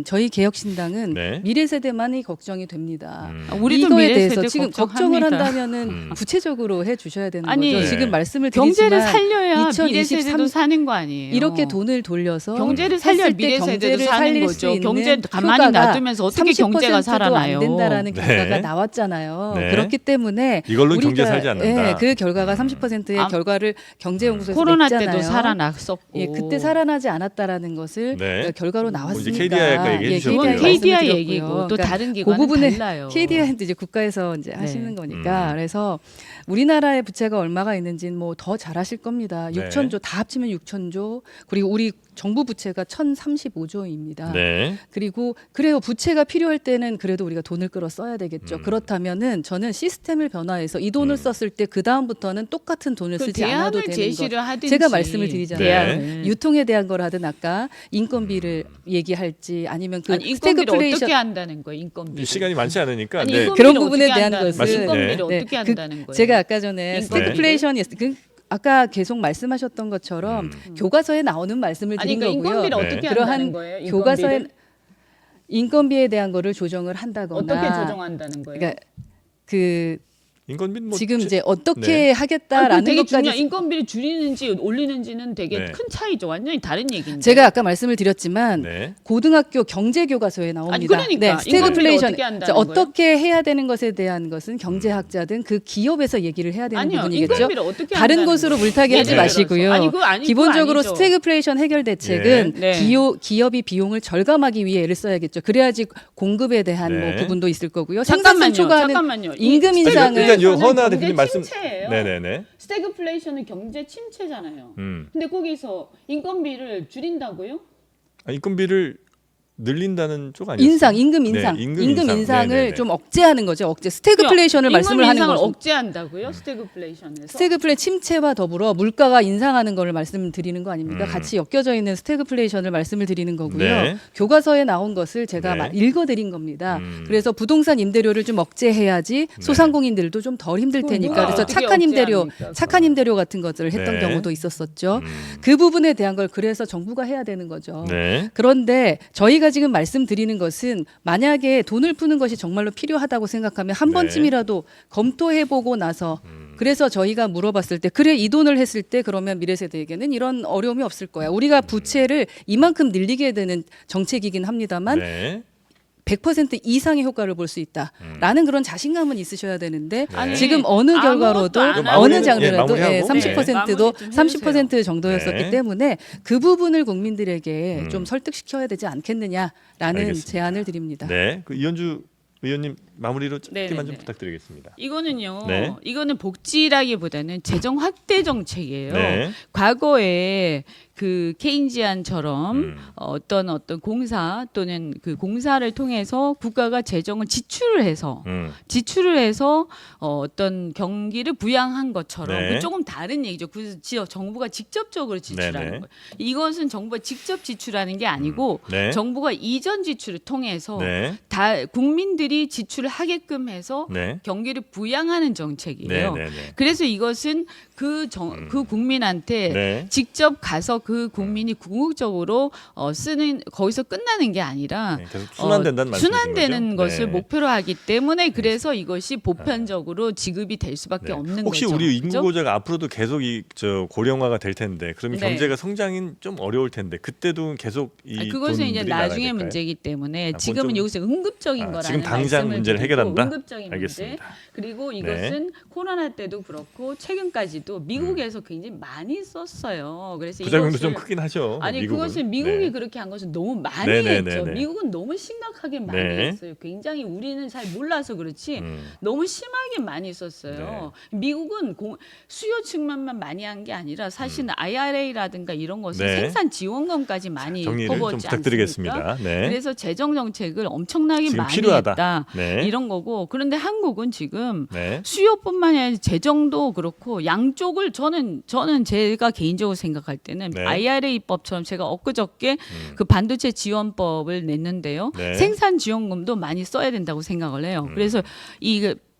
Speaker 3: 저희 개혁신당은
Speaker 2: 네.
Speaker 3: 미래 세대만이 걱정이 됩니다.
Speaker 1: 우리도
Speaker 3: 이거에
Speaker 1: 미래
Speaker 3: 대해서
Speaker 1: 세대
Speaker 3: 지금
Speaker 1: 걱정합니다.
Speaker 3: 걱정을 한다면은 구체적으로 해 주셔야 되는
Speaker 1: 아니,
Speaker 3: 거죠.
Speaker 2: 네.
Speaker 3: 지금 말씀을
Speaker 1: 경제를
Speaker 3: 드리지만
Speaker 1: 살려야 미래
Speaker 3: 2023
Speaker 1: 세대도 사는 거 아니에요.
Speaker 3: 이렇게 돈을 돌려서
Speaker 1: 경제를 살려야
Speaker 3: 했을 때
Speaker 1: 미래 세대도
Speaker 3: 경제를
Speaker 1: 사는
Speaker 3: 살릴
Speaker 1: 거죠.
Speaker 3: 수 있는
Speaker 1: 경제 가만히
Speaker 3: 효과가
Speaker 1: 놔두면서 어떻게 경제가
Speaker 3: 30%도
Speaker 1: 살아나요?
Speaker 3: 안 된다라는
Speaker 2: 네.
Speaker 3: 결과가 나왔잖아요.
Speaker 2: 네.
Speaker 3: 그렇기 때문에
Speaker 2: 이걸로
Speaker 3: 우리가,
Speaker 2: 경제 살지 않는다.
Speaker 3: 예, 그 결과가 30%의
Speaker 1: 아,
Speaker 3: 결과를 경제연구소에서
Speaker 1: 코로나
Speaker 3: 냈잖아요.
Speaker 1: 때도 살아났었고.
Speaker 3: 예, 그때 살아나지 않았다라는 것을
Speaker 2: 네.
Speaker 3: 결과로
Speaker 2: 뭐
Speaker 3: 나왔으니까.
Speaker 2: 이제 KDI 아까 얘기해
Speaker 3: 예,
Speaker 2: 주셨고요.
Speaker 1: 그건
Speaker 3: KDI
Speaker 1: KDI
Speaker 3: 말씀을
Speaker 1: 얘기고
Speaker 3: 드렸고요.
Speaker 1: 또
Speaker 3: 그러니까
Speaker 1: 다른 기관은
Speaker 3: 부분에
Speaker 1: 달라요.
Speaker 3: KDI도 이제 국가에서 이제
Speaker 1: 네.
Speaker 3: 하시는 거니까 그래서 우리나라의 부채가 얼마가 있는지는 뭐 더 잘하실 겁니다.
Speaker 2: 네.
Speaker 3: 6천조 다 합치면 6천조 그리고 우리 정부 부채가 1,035조입니다.
Speaker 2: 네.
Speaker 3: 그리고 그래요 부채가 필요할 때는 그래도 우리가 돈을 끌어 써야 되겠죠. 그렇다면은 저는 시스템을 변화해서 이 돈을 썼을 때 그 다음부터는 똑같은 돈을
Speaker 1: 그
Speaker 3: 쓰지 않아도
Speaker 1: 대안을
Speaker 3: 되는
Speaker 1: 제시를
Speaker 3: 것.
Speaker 1: 하든지.
Speaker 3: 제가 말씀을 드리잖아요.
Speaker 1: 대안을.
Speaker 3: 유통에 대한 걸 하든 아까 인건비를 얘기할지 아니면 그
Speaker 1: 아니, 인건비를
Speaker 3: 스태그플레이션
Speaker 1: 어떻게 한다는 거예요? 인건비.
Speaker 2: 시간이 많지 않으니까.
Speaker 1: 아니,
Speaker 2: 네.
Speaker 1: 인건비를
Speaker 3: 그런 부분에
Speaker 1: 어떻게
Speaker 3: 대한
Speaker 1: 한다는
Speaker 3: 것은
Speaker 1: 거예요? 인건비를
Speaker 3: 네.
Speaker 1: 어떻게 한다는 거예요?
Speaker 3: 제가 아까 전에
Speaker 1: 인건비를?
Speaker 3: 스태그플레이션이 아까 계속 말씀하셨던 것처럼 교과서에 나오는 말씀을
Speaker 1: 아니
Speaker 3: 드린
Speaker 1: 그러니까
Speaker 3: 거고요.
Speaker 1: 인건비를
Speaker 2: 네.
Speaker 1: 어떻게
Speaker 3: 그러한
Speaker 1: 한다는 거예요?
Speaker 3: 교과서에
Speaker 1: 인건비를?
Speaker 3: 인건비에 대한 거를 조정을 한다거나
Speaker 1: 어떻게 조정한다는 거예요?
Speaker 3: 그러니까 그
Speaker 2: 인건비 뭐
Speaker 3: 지금 이제 어떻게
Speaker 2: 네.
Speaker 1: 아,
Speaker 3: 하겠다라는
Speaker 1: 되게
Speaker 3: 것까지
Speaker 1: 중요한 인건비를 줄이는지 올리는지는 되게
Speaker 2: 네.
Speaker 1: 큰 차이죠. 완전히 다른 얘기인데.
Speaker 3: 제가 아까 말씀을 드렸지만
Speaker 2: 네.
Speaker 3: 고등학교 경제 교과서에 나옵니다.
Speaker 1: 아니, 그러니까
Speaker 3: 스태그플레이션
Speaker 1: 인건비를 어떻게 한다는
Speaker 3: 자, 어떻게 해야 되는 것에 대한 것은 경제학자든 그 기업에서 얘기를 해야 되는
Speaker 1: 아니요,
Speaker 3: 부분이겠죠.
Speaker 1: 인건비를 어떻게
Speaker 3: 다른
Speaker 1: 한다는
Speaker 3: 것으로
Speaker 1: 거예요?
Speaker 3: 물타기 하지
Speaker 1: 예를
Speaker 3: 마시고요.
Speaker 1: 들어서. 아니, 그거 아니,
Speaker 3: 기본적으로
Speaker 1: 그거 아니죠.
Speaker 3: 스태그플레이션 해결 대책은
Speaker 1: 네.
Speaker 3: 기업이 비용을 절감하기 위해 애를 써야겠죠. 그래야지 공급에 대한
Speaker 2: 네.
Speaker 3: 뭐 부분도 있을 거고요. 생산성 초과하는
Speaker 1: 잠깐만요.
Speaker 3: 임금
Speaker 1: 이
Speaker 3: 인상을
Speaker 2: 그러니까 요 허나
Speaker 1: 경제
Speaker 2: 대표님 말씀.
Speaker 1: 침체예요.
Speaker 2: 네네네.
Speaker 1: 스태그플레이션은 경제 침체잖아요.
Speaker 2: 음.
Speaker 1: 근데 거기서 인건비를 줄인다고요?
Speaker 2: 인건비를 늘린다는 쪽 아니에요?
Speaker 3: 임금 인상,
Speaker 2: 네,
Speaker 3: 임금
Speaker 2: 인상.
Speaker 3: 인상을
Speaker 2: 네네네.
Speaker 3: 좀 억제하는 거죠. 억제. 스태그플레이션을 말씀을 하는
Speaker 1: 인상을
Speaker 3: 거죠.
Speaker 1: 억제한다고요? 스태그플레이션에서?
Speaker 3: 스태그플레 침체와 더불어 물가가 인상하는 거를 말씀드리는 거 아닙니까? 같이 엮여져 있는 스태그플레이션을 말씀을 드리는 거고요.
Speaker 2: 네.
Speaker 3: 교과서에 나온 것을 제가
Speaker 2: 네.
Speaker 3: 읽어드린 겁니다. 그래서 부동산 임대료를 좀 억제해야지 소상공인들도 좀 덜 힘들
Speaker 1: 그럼
Speaker 3: 테니까.
Speaker 1: 누가
Speaker 3: 그래서
Speaker 1: 어떻게
Speaker 3: 착한
Speaker 1: 억제합니까,
Speaker 3: 임대료 같은 것들을 했던
Speaker 2: 네.
Speaker 3: 경우도 있었었죠. 그 부분에 대한 걸 그래서 정부가 해야 되는 거죠.
Speaker 2: 네.
Speaker 3: 그런데 저희가 지금 말씀드리는 것은 만약에 돈을 푸는 것이 정말로 필요하다고 생각하면 한
Speaker 2: 네.
Speaker 3: 번쯤이라도 검토해보고 나서 그래서 저희가 물어봤을 때 그래 이 돈을 했을 때 그러면 미래 세대에게는 이런 어려움이 없을 거야. 우리가 부채를 이만큼 늘리게 되는 정책이긴 합니다만
Speaker 2: 네.
Speaker 3: 100% 이상의 효과를 볼 수 있다라는 그런 자신감은 있으셔야 되는데
Speaker 2: 아니,
Speaker 3: 지금 어느
Speaker 1: 아무것도
Speaker 3: 결과로도
Speaker 1: 안 하고
Speaker 3: 어느
Speaker 2: 마무리는-
Speaker 3: 장르라도
Speaker 2: 예, 마무리하고.
Speaker 3: 30%도
Speaker 1: 네. 마무리 좀
Speaker 3: 30% 정도였었기
Speaker 2: 네.
Speaker 3: 때문에 그 부분을 국민들에게 좀 설득시켜야 되지 않겠느냐라는
Speaker 2: 알겠습니다.
Speaker 3: 제안을 드립니다.
Speaker 2: 네. 그 이현주 의원님 마무리로 짧게만 좀
Speaker 1: 네네네.
Speaker 2: 부탁드리겠습니다.
Speaker 1: 이거는요. 이거는 복지라기보다는 재정 확대 정책이에요.
Speaker 2: 네.
Speaker 1: 과거에 그 케인지안처럼 어떤 공사 또는 그 공사를 통해서 국가가 재정을 지출을 해서 어떤 경기를 부양한 것처럼
Speaker 2: 네.
Speaker 1: 조금 다른 얘기죠. 그 정부가 직접적으로 지출하는
Speaker 2: 네네.
Speaker 1: 거예요. 이것은 정부가 직접 지출하는 게 아니고
Speaker 2: 네.
Speaker 1: 정부가 이전 지출을 통해서
Speaker 2: 네.
Speaker 1: 다 국민들이 지출을 하게끔 해서
Speaker 2: 네.
Speaker 1: 경기를 부양하는 정책이에요.
Speaker 2: 네. 네.
Speaker 1: 그래서 이것은 그 국민한테
Speaker 2: 네.
Speaker 1: 직접 가서 그 국민이 궁극적으로 쓰는 거기서 끝나는 게 아니라
Speaker 2: 네, 계속 순환된다는 말씀이신
Speaker 1: 순환되는
Speaker 2: 거죠?
Speaker 1: 것을
Speaker 2: 네.
Speaker 1: 목표로 하기 때문에 그래서 이것이 보편적으로 지급이 될 수밖에
Speaker 2: 네.
Speaker 1: 없는
Speaker 2: 혹시
Speaker 1: 거죠.
Speaker 2: 우리 인구
Speaker 1: 그죠?
Speaker 2: 고자가 앞으로도 계속 저 고령화가 될 텐데 그러면
Speaker 1: 네.
Speaker 2: 경제가 성장이 좀 어려울 텐데 그때도 계속 이
Speaker 1: 그것은 이제
Speaker 2: 돈들이
Speaker 1: 나중에
Speaker 2: 나가야 될까요?
Speaker 1: 문제이기 때문에
Speaker 2: 그건
Speaker 1: 지금은
Speaker 2: 좀-
Speaker 1: 여기서 응급적인 거라는
Speaker 2: 지금 당장
Speaker 1: 말씀을
Speaker 2: 문제를
Speaker 1: 드리고,
Speaker 2: 해결한다?
Speaker 1: 응급적인
Speaker 2: 알겠습니다.
Speaker 1: 문제. 그리고 이것은 코로나 때도 그렇고 최근까지도 미국에서 굉장히 많이 썼어요. 그래서
Speaker 2: 부작용도
Speaker 1: 이것을-
Speaker 2: 좀 크긴 하죠.
Speaker 1: 아니
Speaker 2: 미국은.
Speaker 1: 그것은 미국이
Speaker 2: 네.
Speaker 1: 그렇게 한 것은 너무 많이
Speaker 2: 네네네네.
Speaker 1: 했죠. 미국은 너무 심각하게 많이
Speaker 2: 네.
Speaker 1: 했어요. 굉장히 우리는 잘 몰라서 그렇지
Speaker 2: 음.
Speaker 1: 너무 심하게 많이 썼어요. 미국은 수요 측면만 많이 한 게 아니라 사실은 IRA라든가 이런 것은
Speaker 2: 네.
Speaker 1: 생산 지원금까지 많이
Speaker 2: 정리를 좀
Speaker 1: 커버했지
Speaker 2: 부탁드리겠습니다.
Speaker 1: 않습니까?
Speaker 2: 네.
Speaker 1: 그래서 재정 정책을 엄청나게
Speaker 2: 지금
Speaker 1: 많이
Speaker 2: 필요하다.
Speaker 1: 했다.
Speaker 2: 네.
Speaker 1: 이런 거고 그런데 한국은 지금
Speaker 2: 네.
Speaker 1: 수요뿐만이 아니라 재정도 그렇고 양쪽을 저는 제가 개인적으로 생각할 때는
Speaker 2: 네.
Speaker 1: IRA법처럼 제가 엊그저께 그 반도체 지원법을 냈는데요.
Speaker 2: 네.
Speaker 1: 생산 지원금도 많이 써야 된다고 생각을 해요. 그래서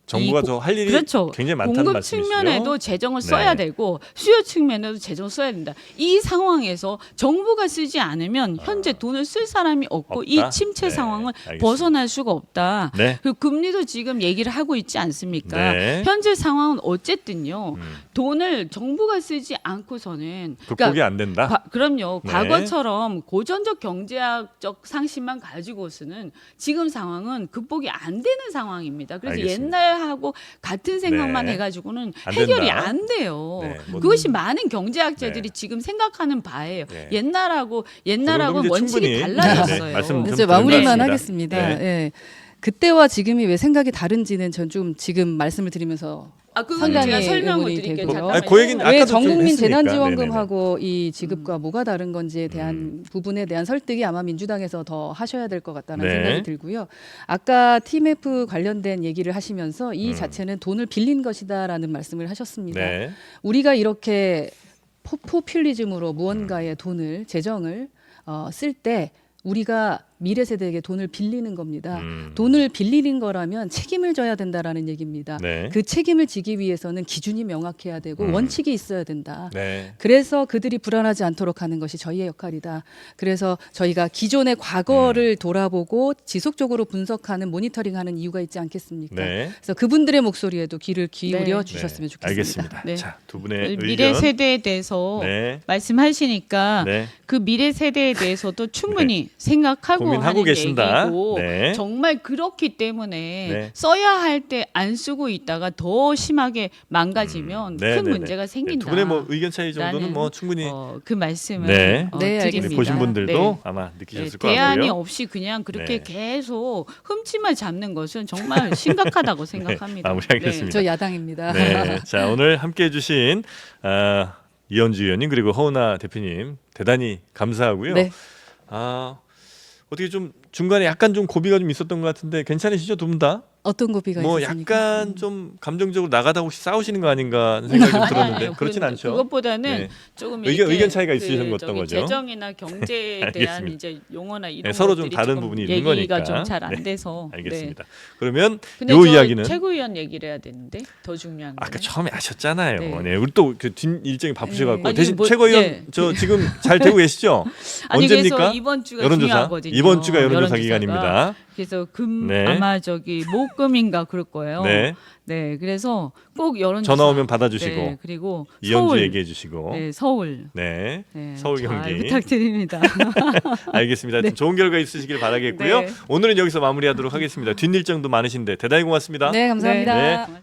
Speaker 2: 정부가 더 할 일이
Speaker 1: 그렇죠.
Speaker 2: 굉장히 많다는
Speaker 1: 공급
Speaker 2: 말씀이시죠?
Speaker 1: 측면에도 재정을
Speaker 2: 네.
Speaker 1: 써야 되고 수요 측면에도 재정을 써야 된다. 이 상황에서 정부가 쓰지 않으면 현재 돈을 쓸 사람이 없고 이
Speaker 2: 없다?
Speaker 1: 침체
Speaker 2: 네,
Speaker 1: 상황을
Speaker 2: 알겠습니다.
Speaker 1: 벗어날 수가 없다.
Speaker 2: 네.
Speaker 1: 그 금리도 지금 얘기를 하고 있지 않습니까?
Speaker 2: 네.
Speaker 1: 현재 상황은 어쨌든요. 돈을 정부가 쓰지 않고서는
Speaker 2: 극복이 안 된다.
Speaker 1: 그럼요.
Speaker 2: 네.
Speaker 1: 과거처럼 고전적 경제학적 상식만 가지고서는 지금 상황은 극복이 안 되는 상황입니다. 그래서
Speaker 2: 알겠습니다.
Speaker 1: 옛날하고 같은 생각만
Speaker 2: 네.
Speaker 1: 해가지고는
Speaker 2: 안
Speaker 1: 해결이
Speaker 2: 된다.
Speaker 1: 안 돼요.
Speaker 2: 네, 뭐-
Speaker 1: 그것이 많은 경제학자들이
Speaker 2: 네.
Speaker 1: 지금 생각하는 바예요.
Speaker 2: 네.
Speaker 1: 옛날하고
Speaker 2: 그 정도면 이제
Speaker 1: 원칙이
Speaker 2: 충분히
Speaker 1: 달라졌어요.
Speaker 2: 네, 말씀 좀
Speaker 3: 그래서
Speaker 2: 들은
Speaker 3: 마무리만
Speaker 2: 것 같습니다.
Speaker 3: 하겠습니다.
Speaker 2: 네.
Speaker 3: 예. 그때와 지금이 왜 생각이 다른지는 전 좀 지금 말씀을 드리면서
Speaker 1: 그건
Speaker 3: 상당히
Speaker 1: 제가 설명을
Speaker 3: 의문이
Speaker 1: 드릴게요.
Speaker 3: 되고요.
Speaker 1: 잠깐만요.
Speaker 2: 그 얘기는
Speaker 3: 왜
Speaker 2: 아까도 좀
Speaker 3: 전국민
Speaker 2: 했으니까.
Speaker 3: 재난지원금하고 이 지급과 뭐가 다른 건지에 대한 부분에 대한 설득이 아마 민주당에서 더 하셔야 될 것 같다는
Speaker 2: 네.
Speaker 3: 생각이 들고요. 아까 TMF 관련된 얘기를 하시면서 이 자체는 돈을 빌린 것이다라는 말씀을 하셨습니다.
Speaker 2: 네.
Speaker 3: 우리가 이렇게 포퓰리즘으로 무언가의 돈을 재정을 쓸 때 우리가 미래 세대에게 돈을 빌리는 겁니다. 돈을 빌리는 거라면 책임을 져야 된다라는 얘기입니다.
Speaker 2: 네.
Speaker 3: 그 책임을 지기 위해서는 기준이 명확해야 되고 원칙이 있어야 된다.
Speaker 2: 네.
Speaker 3: 그래서 그들이 불안하지 않도록 하는 것이 저희의 역할이다. 그래서 저희가 기존의 과거를 돌아보고 지속적으로 분석하는 모니터링하는 이유가 있지 않겠습니까?
Speaker 2: 네.
Speaker 3: 그래서 그분들의 목소리에도 귀를 기울여
Speaker 1: 네.
Speaker 3: 주셨으면 좋겠습니다.
Speaker 2: 알겠습니다.
Speaker 1: 네.
Speaker 2: 자, 두 분의
Speaker 1: 미래
Speaker 2: 의견.
Speaker 1: 세대에 대해서
Speaker 2: 네.
Speaker 1: 말씀하시니까
Speaker 2: 네.
Speaker 1: 그 미래 세대에 대해서도 충분히 생각하고
Speaker 2: 고민하고
Speaker 1: 하는
Speaker 2: 계신다.
Speaker 1: 얘기고
Speaker 2: 네.
Speaker 1: 정말 그렇기 때문에
Speaker 2: 네.
Speaker 1: 써야 할 때 안 쓰고 있다가 더 심하게 망가지면
Speaker 2: 네,
Speaker 1: 큰
Speaker 2: 네, 네.
Speaker 1: 문제가 생긴다.
Speaker 2: 두 분의 뭐 의견 차이 정도는
Speaker 1: 라는,
Speaker 2: 뭐 충분히
Speaker 1: 그 말씀을
Speaker 2: 네.
Speaker 3: 네,
Speaker 1: 드립니다.
Speaker 3: 알겠습니다.
Speaker 2: 보신 분들도
Speaker 1: 네.
Speaker 2: 아마 느끼셨을
Speaker 1: 네,
Speaker 2: 것
Speaker 1: 대안이
Speaker 2: 같고요.
Speaker 1: 없이 그냥 그렇게
Speaker 2: 네.
Speaker 1: 계속 흠집만 잡는 것은 정말 심각하다고 생각합니다.
Speaker 2: 마무리하겠습니다.
Speaker 3: 저 야당입니다.
Speaker 2: 네. 자, 오늘 함께 해주신 이현주 의원님 그리고 허은하 대표님 대단히 감사하고요.
Speaker 3: 네.
Speaker 2: 어떻게 좀 중간에 약간 좀 고비가 좀 있었던 것 같은데 괜찮으시죠, 두 분 다?
Speaker 3: 어떤 고비가
Speaker 2: 뭐
Speaker 3: 있으십니까?
Speaker 2: 약간 좀 감정적으로 나가다 혹시 싸우시는 거 아닌가 하는 생각이 좀 들었는데
Speaker 1: 아니요.
Speaker 2: 그렇진 않죠.
Speaker 1: 그것보다는
Speaker 2: 네.
Speaker 1: 조금
Speaker 2: 의견
Speaker 1: 이렇게
Speaker 2: 차이가 있으신 것던 거죠?
Speaker 1: 재정이나 경제에 대한
Speaker 2: 알겠습니다.
Speaker 1: 이제 용어나 이런
Speaker 2: 네, 서로 좀
Speaker 1: 것들이
Speaker 2: 다른
Speaker 1: 조금
Speaker 2: 부분이 있는
Speaker 1: 얘기가
Speaker 2: 거니까.
Speaker 1: 좀 잘 안
Speaker 2: 네.
Speaker 1: 돼서.
Speaker 2: 알겠습니다. 그러면
Speaker 1: 근데
Speaker 2: 요
Speaker 1: 저
Speaker 2: 이야기는
Speaker 1: 최고위원 얘기를 해야 되는데 더 중요한 거.
Speaker 2: 아까 처음에 하셨잖아요.
Speaker 1: 네.
Speaker 2: 네. 우리 또 그 뒷 일정이 바쁘셔갖고
Speaker 1: 아니,
Speaker 2: 대신
Speaker 1: 뭐,
Speaker 2: 최고위원
Speaker 1: 네.
Speaker 2: 저 지금 잘 되고 계시죠?
Speaker 1: 아니
Speaker 2: 언제입니까?
Speaker 1: 그래서 이번 주가
Speaker 2: 여론조사.
Speaker 1: 중요하거든요.
Speaker 2: 이번 주가 여론조사
Speaker 1: 여론조사가.
Speaker 2: 기간입니다.
Speaker 1: 그래서
Speaker 2: 네.
Speaker 1: 아마 목금인가 그럴 거예요.
Speaker 2: 네.
Speaker 1: 네, 그래서 꼭 여론조사.
Speaker 2: 전화 오면 받아주시고
Speaker 1: 네, 그리고
Speaker 2: 이현주
Speaker 1: 서울.
Speaker 2: 얘기해주시고.
Speaker 1: 네, 서울.
Speaker 2: 네.
Speaker 1: 네,
Speaker 2: 서울
Speaker 1: 잘
Speaker 2: 경기.
Speaker 1: 부탁드립니다.
Speaker 2: 알겠습니다. 하여튼 좋은 결과 있으시길 바라겠고요.
Speaker 1: 네.
Speaker 2: 오늘은 여기서 마무리하도록 하겠습니다. 뒷일정도 많으신데 대단히 고맙습니다.
Speaker 3: 네, 감사합니다.
Speaker 2: 네.